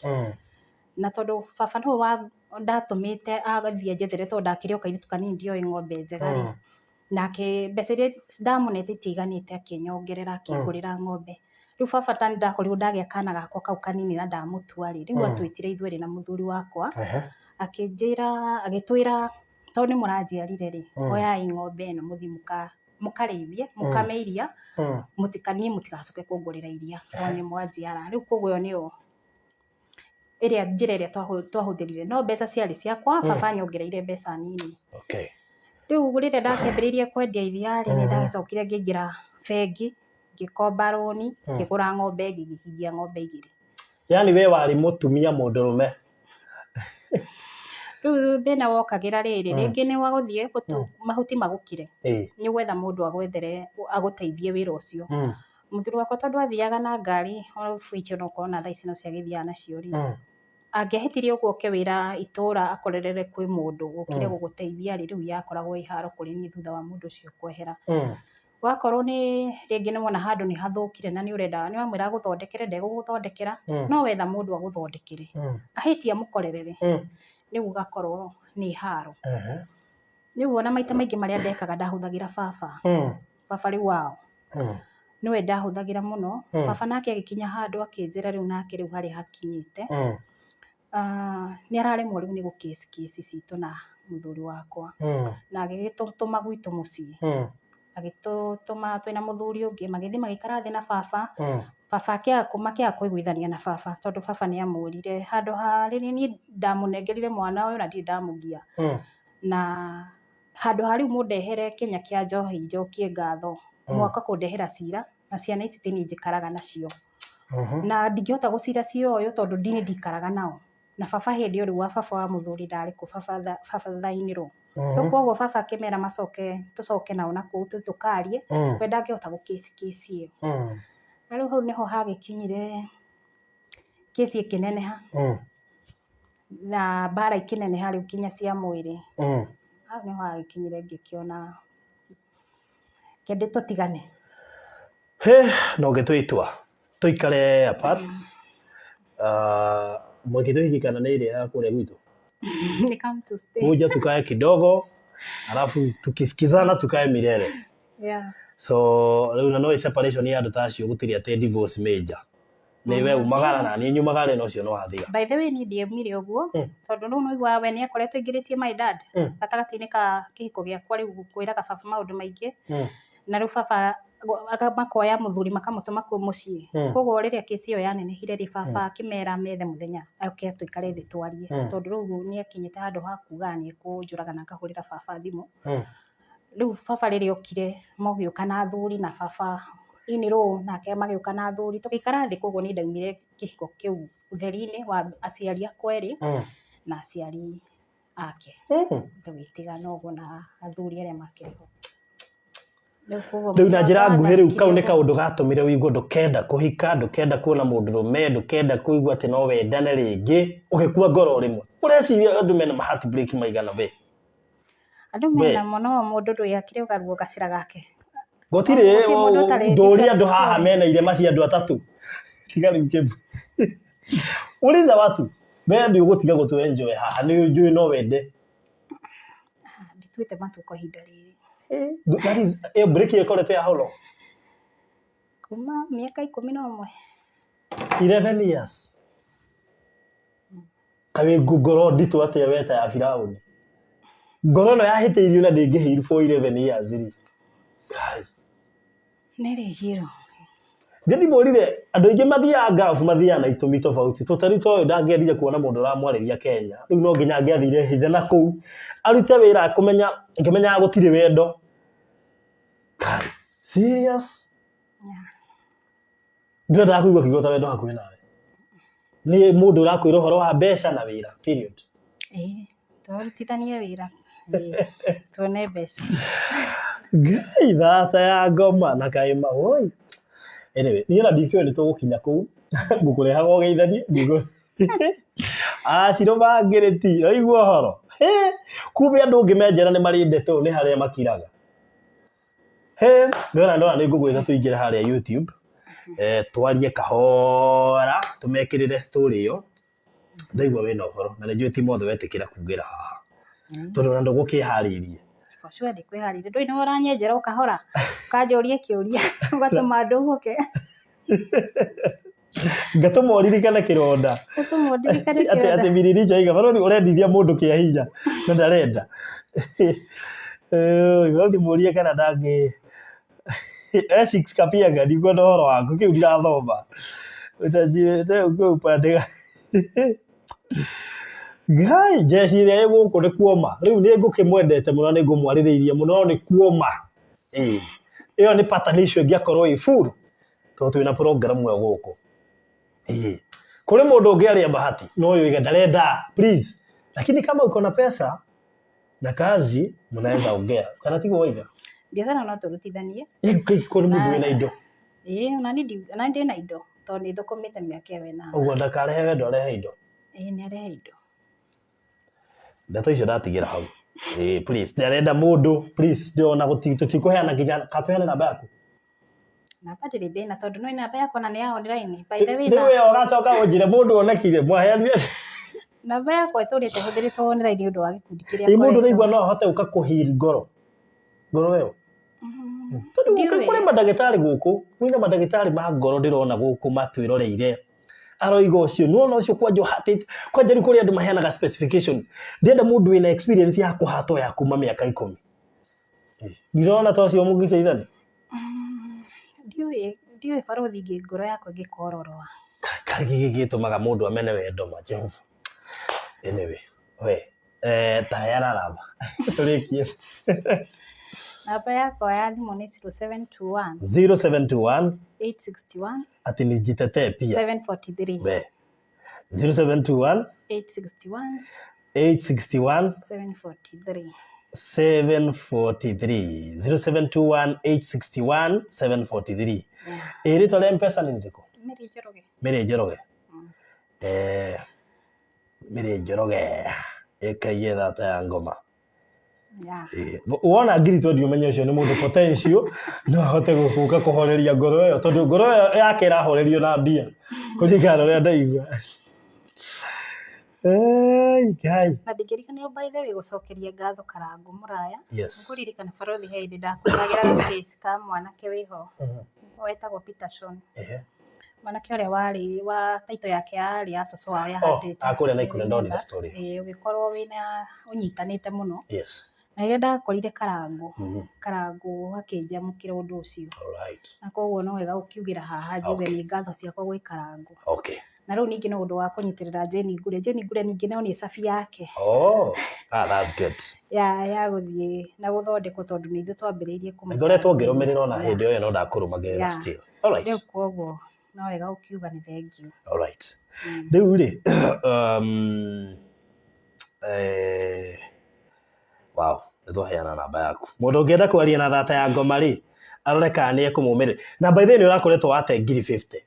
Na tondũ baba nĩwe ndatũmĩte agathiĩ njethere tondũ ndakĩrĩ o kairĩtu kanini ndioĩ ng'ombe njega rĩ nake mbeca iria ndamũnete itiganĩte akĩnyongerera akĩngũrĩra ng'ombe. Rĩu baba tani ndakorirwo ndagĩa kana gakwa kau kanini na ndamũtua rĩ rĩu atwĩtire ithuerĩ na mũthuri wakwa akĩnjĩra agĩtwĩra tondũ nĩ mũranjiarire rĩ oyai ng'ombe ĩno mũthiĩ mũkarĩithie mũkame iria mũtikanie mũtigacoke kũngũrĩra iria tondũ nĩ mwanjiara. Rĩu koguo ĩyo nĩyo njĩra ĩrĩa twahũthĩrire no mbeca ciarĩ ciakwa baba nyongereire mbeca nini. Rĩu rĩrĩa ndakĩambĩrĩirie kwendia iria rĩ nĩ ndagĩcokire ngĩingĩra bengi ngĩkomba rũni ngĩgũra ng'ombe ngĩhingia ng'ombe 2. yani we wari mutumia mundurume riu thina wokagira riri ringi ni waguthie mahuti magukire ni gwetha mundu agwethere aguteithie wira ucio muthuri wakwa tondu athiaga na ngari oficio no kona thaa ici no ciagithiaga nacio ri angĩahĩtirie ũguo oke wĩra itũra akorerere kwĩ mũndũ ũkire gũgũteithia rĩu yakoragwo iharo kũrĩ niĩ thutha wa mũndũ ũcio kwehera wakorwo nĩ rĩngĩ nĩ wona handũ nĩ hathũkire na nĩ ũrenda nĩ wamwĩra agũthondekere ndegũgũthondekera no wetha mũndũ agũthondekere ahĩtia mũkorerere rĩu ũgakorwo nĩ haro rĩu ona maita maingĩ marĩa ndekaga ndahũthagĩra baba rĩu wao niwe ndahũthagĩra mũno baba nake agĩkinya handũ akĩnjĩra rĩu nake rĩu harĩa hakinyĩte nĩ araremwo rĩu nĩ gũkĩci citũ na mũthuri wakwa na agĩgĩtũtũma gwitũ mũciĩ agĩtũtũma twĩna mũthuri ũngĩ magĩthiĩ magĩikara thĩ na baba makĩaga kũiguithania na baba tondũ baba nĩ amũrire handũ harĩ niĩ ndamũnengerire mwana ũyũ na ndirĩ ndamũgia na handũ ha rĩu mũndehere Kenya kĩa njohi njokie ngatho mwaka kũndehera cira na ciana ici tini njikaraga nacio na ndingĩhota gũcira cira ũyũ tondũ ndini ndikaraga nao na baba hĩndĩ ĩyo rĩu wa baba wa mũthuri ndarĩ kũ baba thainĩrwo koguo baba akĩmera tũcoke nao na kũu tũkarie we ndangĩhota gũkĩci ĩyo na rĩu hau nĩho hagĩkinyire kĩci ĩkĩneneha na mbara ikĩneneha rĩu kinya cia mwĩrĩ hau nĩho hagĩkinyire ngĩkĩona kĩndĩ tũtigane no gĩtwĩtwa tũikare apart mwakito hiki kana nĩ ĩrĩa ya kũrĩa gwitũ ni come to stay moja tukae kidogo alafu tukisikizana tukae milele so rĩu na no separation ya andũ tacio gũtirĩ atĩ divorce major nĩ we umagara na niĩ nyumagara no cio no athiga by the way ni ndiemire ũguo tondũ rĩu no igwa we nĩ akoretwo ingĩrĩtie my dad gatagatĩ-inĩ ka kĩhiko gĩakwa rĩu kwĩraga baba maũndũ maingĩ na rĩu baba makoya mũthuri makamũtũma kũu mũciĩ koguo rĩrĩa kĩci ĩyo yanenehire rĩ baba akĩmera methe mũthenya oke tũikare thĩ twarie tondũ rĩu nĩ akinyĩte handũ ha kuga nĩ kũnjũraga na akahũrĩra baba thimũ rĩu baba rĩrĩa okire magĩũka na athuri na baba ini ro nake magĩũka na athuri tũgĩikara thĩ koguo nĩ ndaumire kĩhiko kĩu ũtheri-inĩ wa aciari akwa erĩ na aciari ake tũgĩtigana ũguo na athuri arĩa makĩrĩho rĩu na njĩra nguhĩ rĩu kau nĩ kaũndũ gatũmire wĩigua ndũkenda kũhika ndũkenda kuona mũndũrũme ndũkenda kũigua atĩ no wendane rĩngĩ ũgĩkua ngoro rĩmwe ũreciria andũ mena heart break maigana we andũ mena mũno mũndũ ndũyakire ũgaruo gacira gake gũtirĩ ndũria andũ haha mena irema cia andũ atatũ tiga rĩu kĩmbu uliza watu wewe ndio ũgũtiga gũtũ enjoy haha nĩ njũĩ no wende ndituĩte matu kwa ihinda rĩrĩ that is a break ĩkoretwo ya how long kuma miaka 11 11 years kawe ngoro nditũ atĩa weta ya Firaũni ngoro no yahĩtĩirio na ndĩngĩhĩirwo for 11 years ri kai nĩrĩ hero Ndi morire andũ aingĩ mathiaga ngafu mathiaga na itũmi tofauti tũtari toyo ndangĩendire kuona mũndũ ũramwarĩria Kenya rĩu no nginya angĩathire hithe na kũu arute wĩra ngĩmenya gũtirĩ wendo kai serious ndĩrenda kũigua kĩgota wendo hakuhĩ nawe nĩ mũndũ ũrakwĩra ũhoro wa mbeca na wĩra period tũrutithanie wĩra tuone mbeca Ngai Thata ya Ngoma na Kaima oi anyway niĩ na ndikĩoĩ nĩ tũgũkinya kũu ngũkũrehaga ũgeithanie ndigũ acirũ mangĩrĩti raigua ũhoro kumbe andũ ũngĩmenjera nĩ marĩ ndeto nĩ harĩa makiraga ndona nĩ ngũgwĩta tũingĩre harĩa YouTube twarie kahora tũmekĩrĩre story ĩyo ndaigua wĩna ũhoro na nĩnjũĩ ti mothe wetĩkĩra kugĩra haha tondũ na ndũgũkĩharĩirie Joshua ndikwĩharĩria ndũĩ nĩ ũranyenjera ũkahora ũkanjũria kĩũria ũgatũma ndũgũke ngatũma ũririkane kĩronda atĩ Miriricha aiga barũthi ũrendithia mũndũ kĩa hinya na ndarenda barũthi mũrie kana ndangĩ six kapiaga ndigua na ũhoro waku kĩu ndirathoma ũtanjĩte ũkũpandĩga Ngai jeshi ĩrĩa ĩgũkũ nĩ kuoma rĩu nĩ ngũkĩmwendete mũno nĩ ngũmwarĩrĩirie mũno nĩ kuoma ĩyo nĩ pattern issue ĩngĩakorwo ĩ full tondũ twĩna program ĩyo gũkũ kule mundu ungiaria bahati no uyu ndarenda please, lakini kama uko na pesa na kazi mnaweza ongea kana tigo waiga biashara no turutithanie iko ni mundu wina indo na ndi na indo to ni thokomete miaka wena uguo ndakarehe wendo arehe indo ni arehe indo ndeto icio ndatigira hau please ndarenda mundu please ndiona tutikuheana nginya katuheana namba yaku namba ndiri ndina tondu no namba yakwa na ni ya online by the way niwe ugacoka unjire mundu onekire mwaheanire namba yakwa iturite huthiritwo online undu wa gikundi kiria mundu naigua no ahote uka kuhiri ngoro wewe tondu kuri madagitari guku mwina madagitari ma ngoro ndirona guku matwiroreire aroigo ucio nuona ucio kwanja hatite kwanja ri kuri andu maheanaga specification ndenda mundu wina experience ya kuhatwo ya kuma miaka 10 ndirona ta ucio mugiceithani ndiwe barothi ngi ngoro yakwa ngikororoa kagi gitumaga mundu amene wendo ma Jehova anyway tayara namba turikie namba yakwa ya thimu ni 0721 861 ati ni jitete pia 743 we 0721 861 743 0721 861 743 iri tole mpesa ni ndiko Mire Njoroge Mire Njoroge ekaye Thata ya Ngoma wona ngiri to ndiumenye ucio ni mundu potential no ahote gukuka kuhoreria ngoro yo tondu ngoro yake irahorerio na mbia kuringana ria ndaigua kai Mathigirikana by the way gucokeria ngatho Karangu Muraya kuririkana barothi hindi ndakugagira case ka mwanake wiho wetagwo Peterson mwanake uria wari wa taito yake yari ya coco wao yahatite akuria na ikure ndoni the story ugikorwo wina unyitanite muno na ire ndakorire Karangu akinja mukira undu ucio na koguo no wega ukiugira haha njuge ni ngatho ciakwa gwi Karangu na riu ningi no undu wa kunyitirira Jeni Ngure ningi no ni safi yake that's good ya guthie na guthondekwo tondu ni ithu twambiriirie ngoretwo ngirumirira na hindi yo no ndakurumagirira still riu koguo no wega ukiuga ni thank you riu ri wow nitwaheana namba yaku mundu ungienda kwaria na Thata ya Ngoma ri arore kana ni ekumumire na by the way ni urakoretwo wate ngiri 50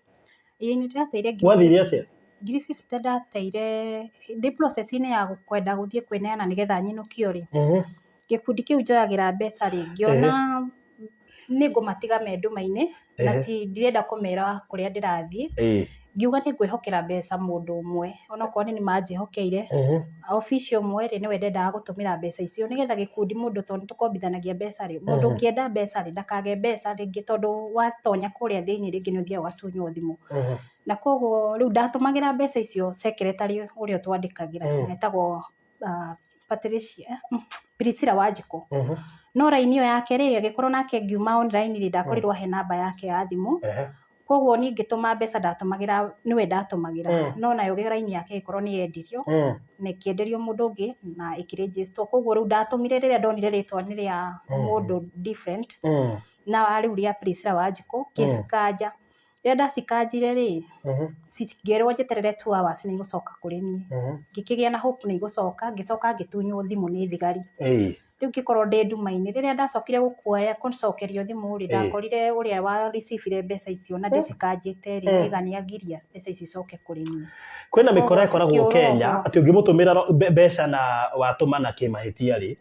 ni ndateire wathire atia ngiri 50 ndateire ndi process ine ya kwenda guthie kweneana nigetha nyinukio ri gikundi kiu njoyagira mbeca ri ngiona ni ngumatiga mendumaine na ti ndirenda kumera kuria ndirathie ngiuga ni ngwihokera mbeca mundu umwe ona ko ni manjihokeire official umwe ri ni wendenda gutumira mbeca icio nigetha gikundi mundu tondu tukombithanagia mbeca ri mundu ungienda mbeca ri ndakage mbeca ringi tondu watonya kuria thiini ringi ni uthia watunywo thimu na koguo riu ndatumagira mbeca icio secretary uria twandikagira etagwo Patricia Wanjiko no raini yo yake ri agikorwo nake ngiuma online ri ndakorirwo he namba yake ya thimu koguo ni ngituma mbeca ndatumagira niwe ndatumagira no nayo raini yake ikorwo ni yendirio na kienderio mundu ungi na ikiregister koguo riu ndatumire riria ndonire ritwa ni ria mundu different na riu ria Patricia Wanjiko kisikanja ria ndacikanjire ri ngirwo njeterere 2 hours ni gucoka kuri ni ngikigia na hope ni gucoka ngicoka ngitunywo thimu ni thigari riu ngikorwo ndi ndumaini riria ndacokire gukuoya kuncokerio thimu ri ndakorire uria wa receive mbeca icio na ndicikanjite ri igania ngiria mbeca ici coke kuri ni kwina mikora ikoragwo Kenya ati ungimutumira mbeca na watuma na kimahitia ri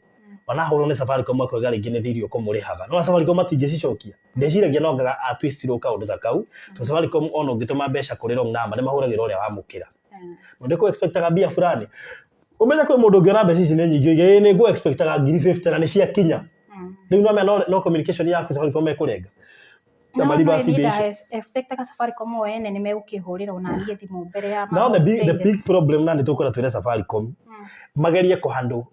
ona horo ni Safaricom ko gari ngine thirio kumurihaga no Safaricom atingicicokia ndeciragia no ngaga atwistirwo kaundu ta kau to Safaricom ono ngituma mbeca kuri wrong number ni mahuragira uria wamukira mundu ko expectaga bia fulani umenya kwe mundu ngiona mbeca ici ni nyingi ni go expectaga ngiri 50 na ni cia kinya riu no communication yaku Safaricom ekurenga na mariba sibesha expectaga Safaricom wene ni megukihurira ona ngie thimu mbere ya now the big problem na ni tukura twire Safaricom magerie kuhandle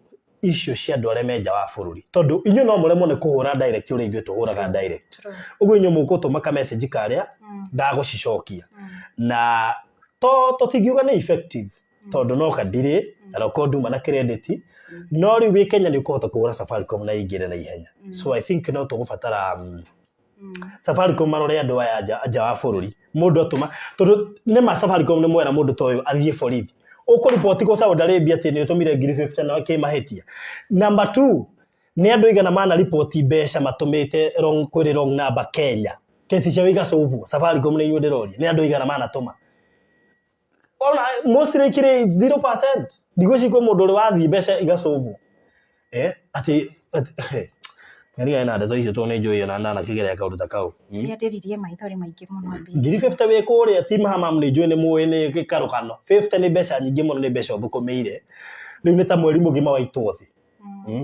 issue cia andu aria menja wa bururi tondu inyu no muremwo ni kuhura direct uri ithuĩ tuhuraga direct uguo inyu mugutuma ka message karia ndagucicokia na to tingiuga ni effective tondu no kadire na koduma na credit no riu wi Kenya ni kuhota kuhura Safaricom na ingire na ihenya so I think no tugubatara Safaricom marore andu aya aja wa bururi mundu atuma tondu ne ma Safaricom ne mwera mundu toyo athie borithi uko report ko Saudi Arabia ati ni utumire 50 na kimahetia. Number 2 ni andu igana mana report mbeca matumite wrong number Kenya kesi cia wiga sovu Safaricom ni yude rori ni andu igana mana tuma ona mostly kire 0% digoshi ko mundu wathi mbeca iga sovu ati Ngari ina ndeto icio tone njui ona nana kigere akaruta kau. Ciatiririe maithori maingi muno mbi. Ngiri 50 we kuria ti mahama ni njui ni muwe ni gikarukano. 50 ni mbeca nyingi muno ni mbeca uthukumiire. Riu ni ta mweri mugima wa itothi.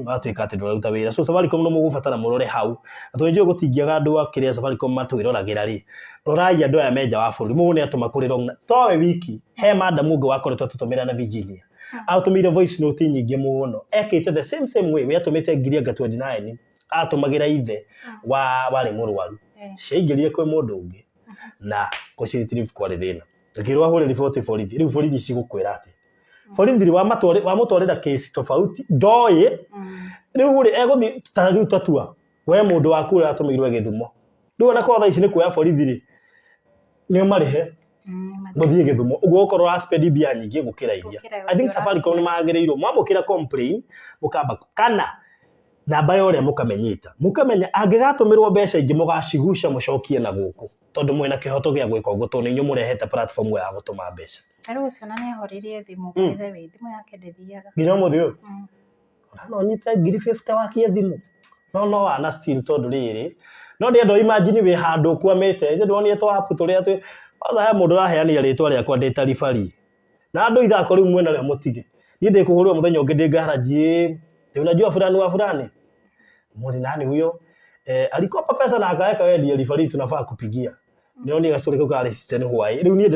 Atuika ati nduraruta wira. So Safaricom no mugubatara murore hau. Atu njui gutingiaga andu akiria Safaricom matwirораgira ri. Rorai andu aya meja wa buri. Mu ni atuma kuri wrong. Towe wiki he madam ungi wakoretwo tutumira na Virginia. Autumire voice note nyingi muno. Ekite the same way we atumite ngiri anga 29. Atumagira ithe wari murwaru ciaingĩrire kwĩ mũndũ ũngĩ na gũciretrieve kwarĩ thĩna ngĩrwo ahũre riboti borithi rĩu borithi cigũkwĩra atĩ borithi wamũtwarĩra case tofauti ndoĩ rĩu rĩ egũthiĩ ta rĩu tatua we mũndũ waku ũrĩa atũmĩirwo Gĩthumo rĩu ona kwa thaa ici nĩ kuoya borithi rĩ nĩo marĩhe gũthiĩ Gĩthumo ũguo ũkorwo ũraspendi mbia nyingĩ gũkĩra iria. I think Safaricom nĩ magĩrĩirwo mwamũkĩra complain mũkamba kana namba yore mukamenyita mukamenya angigatumirwo mbeca ingi mugacigusha mucokie na guku tondu mwena kihoto gia gwika uguo tondu inyu murehete platform ya gutuma mbeca ari ucio na ne horirie thimu kwithe we thimu yake ndithiaga nginya muthio no nyita ngiri 50 wakie thimu no ana still tondu riri no ndiendo imagine we handu kwamite ndi ndonie to app turia tu otha he mundu raheania ritwa riakwa ndita rifari na andu ithako riu mwena ria mutige ni ndikuhurwo muthenya ungi ndi garaji. Unajua fulani wa fulani mwili nani huyo alikopa pesa na akaweka wewe ndiye referee tunafaa kupigia nioni gastori ko kale sitene huai riu ni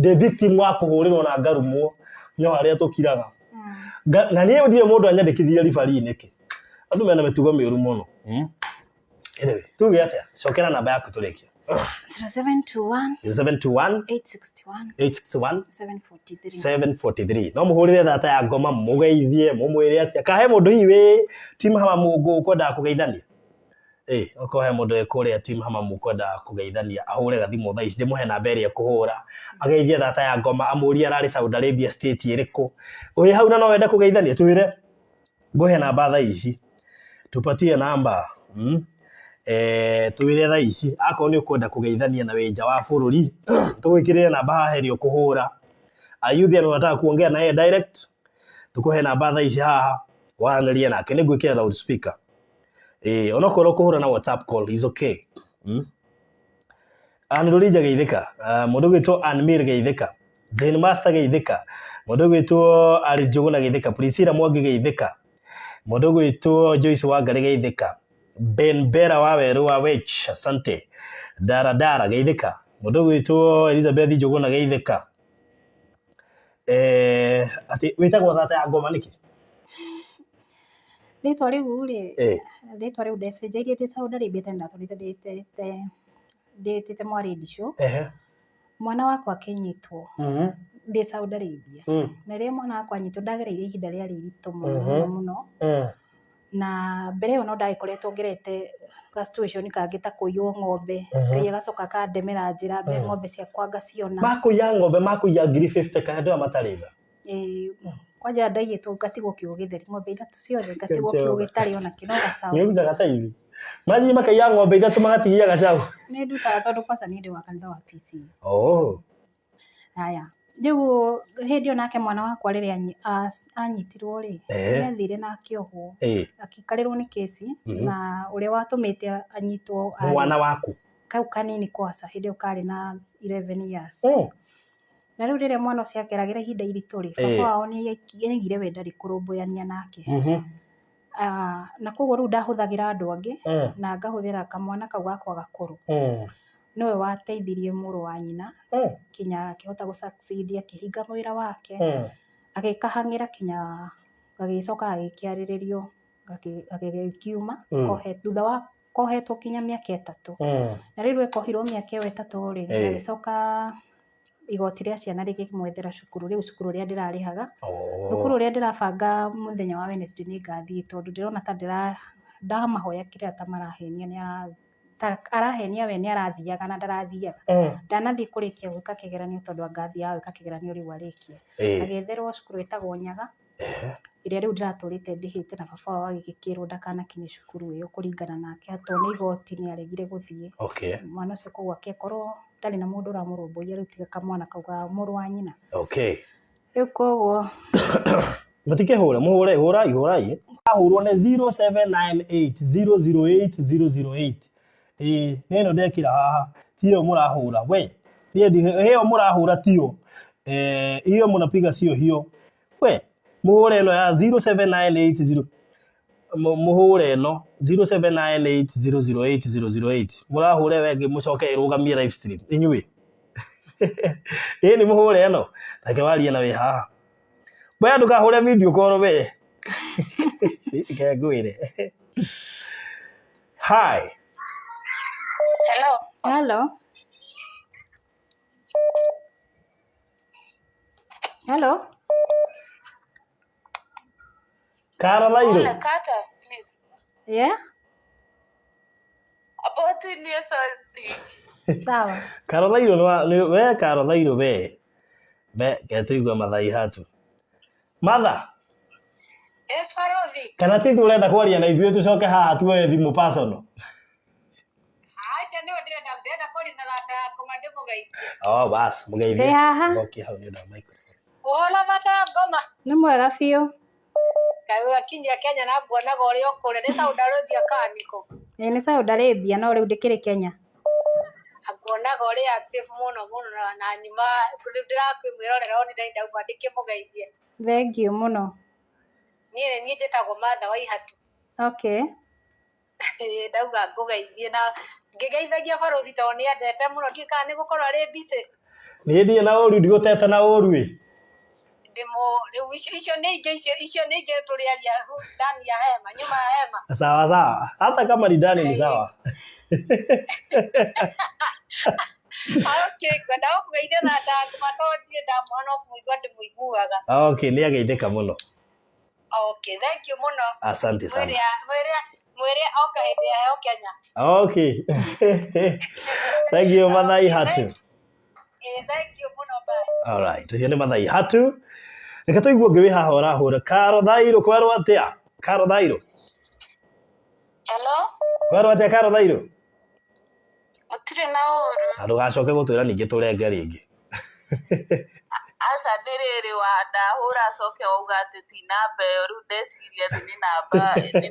the victim wa kuhurirwo na ngarumo nyo aria tukiraga na niye ndiye mundu anyandikithia referee niki andu mena mitugo miuru muno anyway tuge atia cokera namba yaku turekia 0721 861 743 no muhurire Thata ya Ngoma mugeithie mumwire atia kahe mundu hiwe team hama mungu ukwenda kugeithania okohe mundu ekuria team hama mukwenda kugeithania ahure gathimu thaa ici ndimuhe namba iria kuhura ageithie Thata ya Ngoma amuria arari Saudi Arabia state iriku uyi hau na no wenda kugeithania twire nguhe namba thaa ici tupatie namba tuwire thaa ici akoo ni ukwenda kugeithania na wenja wa bururi tugwikirire namba haherio kuhura ayuthi ano nataka kuongea na yeye direct tukuhe namba thaa ici haha waranĩrie nake ni gwikira loudspeaker onokorwo kuhura na WhatsApp call is okay Anirurija geithika mundu gwitwo Anmir geithika Jane Master geithika mundu gwitwo Alice Joguna geithika Priscilla Mwangi geithika mundu gwitwo Joyce Wangari geithika Ben Bera wa Weru wa Wech asante Dara geithika mundu gwitwo Elizabeth Joguna geithika ati witagwo Thata ya Ngoma niki ritwa riu ri ritwa riu ndecenjeirie ndi Saudi Arabia tena nditite mwaridi show mwana wakwa akinyitwo ndi Saudi Arabia na ria mwana wakwa anyitwo ndagereire ihinda ria riritu muno na mbere yo no ndagikoretwo ngerete ga situation kangita kuiywo ng'ombe kaya gacoka kandemera njira mbe ng'ombe ciakwa ngaciona makuya ng'ombe makuya ngiri 50 kahendo amatarĩtha kwanja ndaiyĩtwo ngatigwo kiugo gĩtheri ng'ombe ithatu ciothe ngatigwo kiugo gĩtarĩ ona kĩno gacaũ nĩ ũrutaga ta ithi mathi makaiya ng'ombe ithatu magatigia gacaũ nĩ ndutaga tondũ kwanza nĩ ndĩ wa kanitha wa PC haya rĩu hĩndĩ ĩyo nake mwana wakwa rĩrĩa anyitirwo rĩ nĩathire na akĩohwo akĩkarĩrwo nĩ kesi na ũrĩa watũmĩte anyitwo mwana waku kau kanini kwaca hĩndĩ ĩyo karĩ na 11 years na rĩu rĩrĩa mwana ũcio akeragĩra ihinda iritũ rĩ baba wao nĩaigire we ndarĩ kũrũmbũyania nake na koguo rĩu ndahũthagĩra andũ angĩ na ngahũthĩra kamwana kau gakwa gakũrũ nowe wateithirie mũrũ wa nyina kinya akĩhota gũsucceed akĩhinga wĩra wake agĩkahang'ĩra kinya gagĩcoka agĩkĩarĩrĩrio gagĩkiuma thutha wa kohetwo kinya mĩaka 3 na rĩu ekohirwo mĩaka 3 rĩ agĩcoka igoti rĩa ciana rĩgĩmwethera cukuru rĩu cukuru rĩa ndĩrarĩhaga thukuru rĩa ndĩrabanga mũthenya wa Wednesday nĩ ngathiĩ tondũ ndĩrona ta ndamahoya kĩrĩa ta marahenia nĩ arahenia we ni arathiaga na ndarathiaga ndanathie kurikia gwika kigeranio tondu angathiaga gwika kigeranio riu arikie agetherwo cukuru itagwo Nyaga iria riu ndiraturite ndihite na baba wao agigikirwo ndakanakinye cukuru iyo kuringana nake atwo ni igoti ni aregire guthie mwana ucio koguo akekorwo ndari na mundu uramurumburia riu tiga kamwana kauga muru wa nyina riu koguo Matikehure muhure hurai ahurwo ne 0798008008 neno ndekira haha tio murahura we hiyo murahura tio hiyo mnapiga sio hiyo we muhure eno ya 079880 muhure eno 0798008008 murahure wege mucoke irugamie live stream inyuĩ ni muhure eno take warie na we haha Baya ndukahore video call we. Kegwire. Hi. Hello. Caroline. Thata, please. Yeah? About in your salty. Sawa. Caroline we Caroline we. Me ketuigwa mathai hatu. Mother. Yes, Farozi. Kana titu urenda kwaria na ithuĩ tucoke haha tuoye thimũ personal. Aisha ndio ndenda kori na Thata komande mugeithie. Bas mugeithie. Ndĩ haha. Okay, hau ni nda microphone. Hola Thata Ngoma. Ni mwega biũ. Kayo akinyia Kenya na nguonaga ũrĩa ũkũrĩa nĩ Saudi Arabia kaniko. Ni Saudi Arabia no rĩu ndĩkĩrĩ Kenya. Akuonaga ũrĩa active mũno na nyuma ndĩrakwĩrorera oni ndainda kwandĩke mugeithie. Thank you muno. Niĩ njĩtagwo Martha wa Ihatu. Okay. Ndauga ngũgeithie na ngĩgeithagia Farozi tondũ nĩ endete mũno kana nĩ gũkorwo arĩ busy. Nĩ ndie na ũru ndigũtete na ũru rĩu icio nĩ ingĩ tũrĩaria ndani ya hema nyuma ya hema. Sawa hata kama ni ndani ni sawa. Okay, kwenda kugeithia na ndakumatondie ndamwana kumuigua ndimuiguaga. Okay, nĩ ageithĩka mũno. Okay, thank you muno. Asante sana. Mwere oka hĩndĩ ya heho Kenya. Okay. Thank you Mathai Hatu. Thank you muno bye. All right, tucio nĩ Mathai Hatu. Reke tũigue ũngĩ wĩ haha ũrahũra. Karo Thairũ kwerwo atĩa? Karo Thairũ. Hello? Kwerwo atĩa Karo Thairũ? Gũtirĩ na ũru. Ndũgacoke gũtwĩra ningĩ tũrenge rĩngĩ. Aca ndĩrĩrĩ wa ndahũra acoke wauga atĩ ti namba ĩyo rĩu ndeciria atĩ nĩ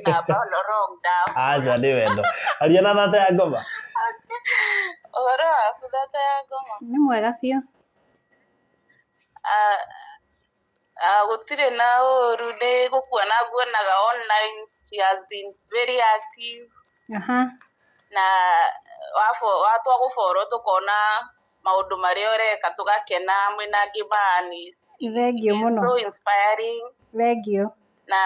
namba wrong ndahũra. Aca nĩ wendo. Aria na Thata ya Ngoma. Ũhoro waku Thata ya Ngoma? Nĩ mwega biũ. Gũtirĩ na ũru nĩ gũkuona nguonaga online. She has been very active. Na watwa gũborwo tũkona maũndũ marĩa ũreka tũgakena mwĩna ngĩmani. Thank you muno. So inspiring. Thank you. Na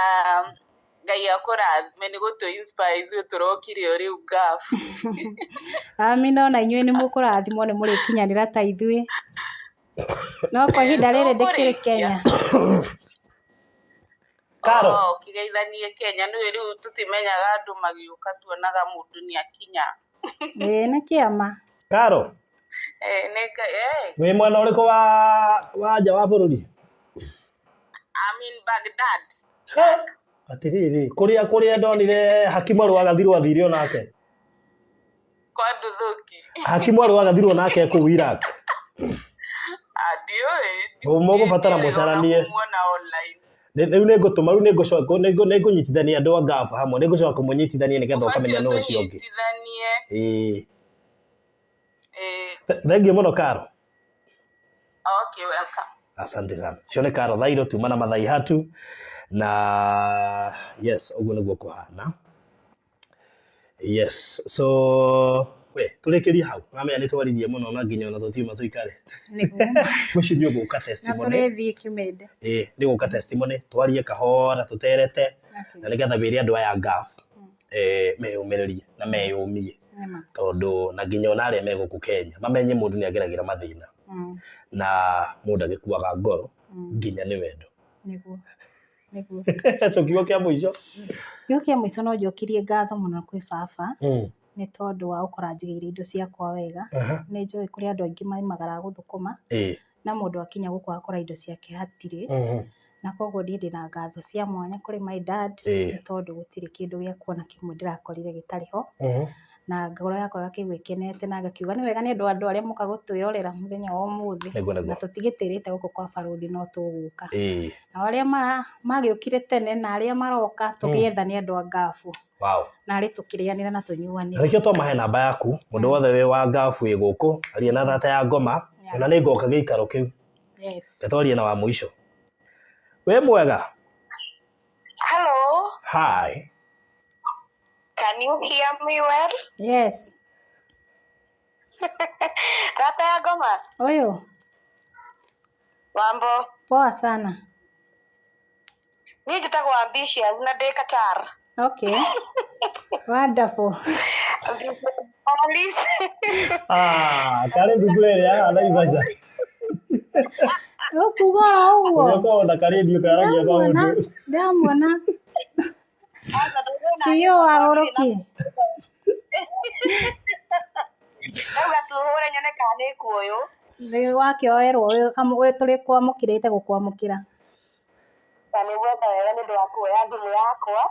Ngai akũrathime nĩ gũtũ inspire ithuĩ tũrokire o rĩu gaf. Amina ona inyuĩ nĩ mũkũrathimwo nĩ mũrĩkinyanĩra ta ithuĩ. No kwa ihinda rĩrĩ ndĩkĩrĩ Kenya. Karo. Kĩgeithanie Kenya nĩ rĩu tũtimenyaga andũ magĩũka tuonaga mũndũ nĩ akinya. Nĩ kĩama. Karo. Wĩ mwena ũrĩkũ wa nja wa bũrũri? I'm in Baghdad. Atiriri kuria ndonire Hakimu Rwagathirwo athire onake. Kwa Nduthuki. Hakimu Rwagathirwo nake kũ Iraq. Adio mũgũbatara mũcaranie. Rĩu nĩ ngũtũma rĩu nĩ ngũcoka nĩ ngũnyitithania andũ a Ngaf hamwe nĩ ngũcoka kũmũnyitithania nĩgetha ũkamenya no ũcio ũngĩ. Thank you mũno Karo. Okay, welcome. Asante sana. Cio nĩ Karo Thairũ tuma na Mathai Hatu na yes ũguo nĩguo kũhana. Yes, so we tũrĩkĩrie hau. Mamenya nĩ twarithie mũno na nginya ona tũtiuma tũikare. Mũciĩ nĩ ũgũka testimony. Na tũrĩthiĩ Kĩmende. Nĩ gũka testimony twarie kahora tũterete na nĩgetha wĩre andũ aya Ngaf meyũmĩrĩrie na meyũmie. Tondũ na nginya ona arĩa megũkũ Kenya mamenye mũndũ nĩ ageragĩra mathĩna. Na mũndũ agĩkuaga ngoro nginya nĩ wendo. Nĩguo. So kiugo kĩa mũico. Kiugo kĩa mũico no njokirie ngatho mũno kwĩ baba. nĩ tondũ wa gũkora njigĩire indo ciakwa wega. Nĩ njũĩ kũrĩ andũ aingĩ maimagara gũthũkũma na mũndũ akinya gũkũ akora indo ciake hatirĩ, na koguo niĩ ndĩna ngatho cia mwanya kũrĩ my dad nĩ tondũ gũtirĩ kĩndũ gĩa kuona kĩmwe ndĩrakorire gĩtarĩ ho, na ngoro yakwa ĩgakĩigua ĩkenete na ngakiuga nĩ wega nĩ ũndũ wa andũ arĩa moka gũtwĩrorera mũthenya wa ũmũthĩ, na tũtigĩtĩrĩte gũkũ kwa barũthi no tũgũka. Na arĩa magĩũkire tene na arĩa maroka tũgĩetha nĩ andũ a ngabu. Na arĩ tũkĩrĩanĩra na tũnyuanĩra. Rĩkĩo tũmahe namba yaku, mũndũ wothe wĩ wa ngabu ĩ gũkũ, aria na Thata ya Ngoma, ona nĩ ngoka gĩikaro kĩu. Gatwarie na wa mũico. We mwega? Hello. Hi. Can you hear me well? Yes. Thata ya Ngoma. Oyo. Mambo. Poa sana. Mimi njitagwo Ambitious na ndĩ Qatar. Okay. Wonderful. Kare Google ya Naivasha. Ukuga uguo. Unako na kare ndio karagia maundu. Ndamwona. Sio agoroki. Ndauga tuhure nyone kana nĩ kuoyo. Nĩ wakĩoerwo kamwe tũrĩ kwamũkĩrĩte gũkwamũkĩra. Kana nĩ gweta wega nĩ ũndũ wa kuoya thimũ yakwa.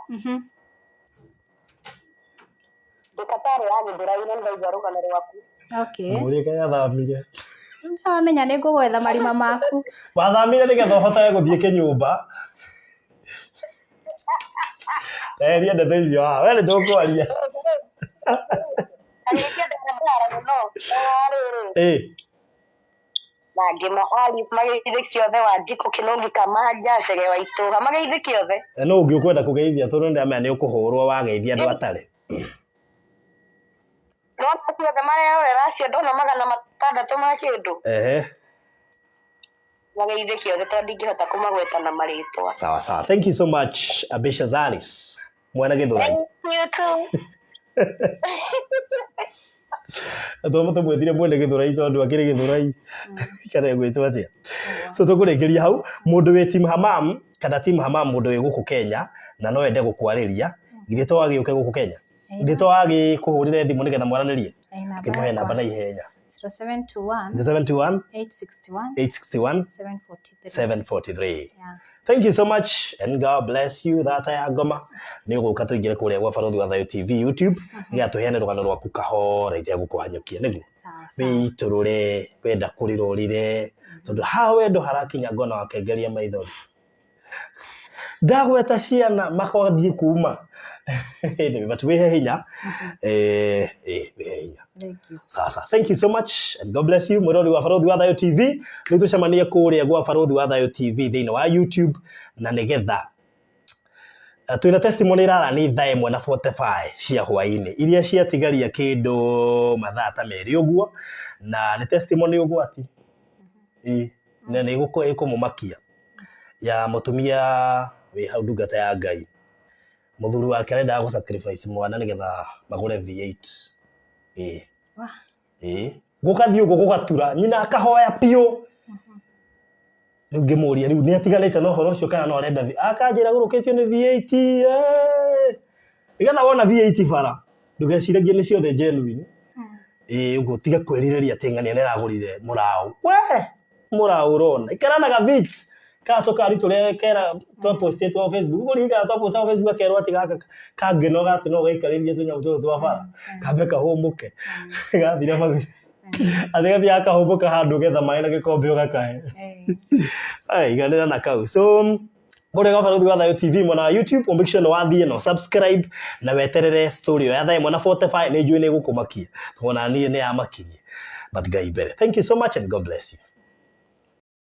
Ndikatare yanyendera-inĩ ndaigua rũgano rwaku. Okay. Mũrĩka yathamire. Ndamenya nĩ ngũgwetha marima maku. Wathamire nĩgetha ũhotage gũthiĩ kĩnyũmba. Eria ndeto icio we nĩ tũkwaria. Na ngĩma Alice mageithĩke othe wa Njiko Kĩnũngi Kamanja Cege wa Itũga mageithĩke othe. No ũngĩ ũkwenda kũgeithia tondũ ndĩramenya nĩ ũkũhũrwo wageithia andũ atarĩ. No tuothe marerorera acio ndona 600 ma kĩndũ. Mageithĩke othe tondũ ndingĩhota kũmagweta na marĩtwa. Sawa sawa. Thank you so much Ambitious Alice. Mwana Gĩthũrai. Thank you too. Atoma tumwethire mwene Gĩthũrai tondũ akĩrĩ Gĩthũrai. Kana gwĩtwo atĩa. So tũkũrĩkĩria hau mũndũ wĩ Team Hamam kana Team Hamam mũndũ wĩ gũkũ Kenya na no ende gũkwarĩria githĩ to wagĩũke gũkũ Kenya. Githĩ to wagĩkũhũrĩre thimũ nĩgetha mwaranĩrie. Kĩmũhe namba na ihenya. 0721 861 743. Thank you so much and God bless you. Thata ya Ngoma nĩ ũgũka tũingĩre kũrĩa gwa Barũthi wa Thayũ TV YouTube nĩgetha tũheane rũgano rwaku kahora itegũkũhanyũkia nĩguo wĩitũrũre wenda kũrĩrorire tondũ ha wendo harakinya ngona wakengeria maithori ndagweta ciana makwathiĩ kuma but wehe hinya sasa. Thank you so much and God bless you. Mũrori wa Barũthi wa Thayũ TV nĩ tũcemanie kũrĩa gwa Barũthi wa Thayũ TV thĩinĩ wa YouTube na nĩgetha twĩna testimony irara nĩ 1:45 cia hwaĩ-inĩ iria ciatigaria kĩndũ mathaa ta merĩ ũguo na nĩ testimony ũgwati na nĩ ĩkũmũmakia ya mũtumia wĩ hau ndungata ya Ngai mũthuri wake arenda gũ sacrifice mwana nĩgetha magũre V8 gũkathiĩ ũguo gũgatura nyina akahoya piũ rĩu ngĩmũria rĩu nĩ atiganĩte na ũhoro ũcio kana no arenda akanjĩra gũrũkĩtio nĩ V8 nĩgetha wona V8 bara ndũgeciragie nĩ ciothe genuine ũguo tiga kwĩrirĩria atĩ ng'ania nĩ aragũrire mũraũ we mũraũ ũrona ikaranaga bits ka tokari tũrĩa kera twapostĩtwo wa Facebook ũgũri ka twapostĩtwo wa Facebook akerwo atĩ gaka kangeno gati no gaikarĩrie tũnyamũ tũtũ twa bara kambe kahũmũke gathira maguta athigathi akahũmũka handũ getha maĩ na gĩkombe ũgakahe iganĩra na kau. So kũrĩa gwa Barũthi wa Thayũ TV mwena wa YouTube make sure no wathiĩ no subscribe na weterere story ya 1:45 nĩ njũĩ nĩ gũkũmakia tuona niĩ nĩ yamakirie but Ngai mbere. Thank you so much and God bless you.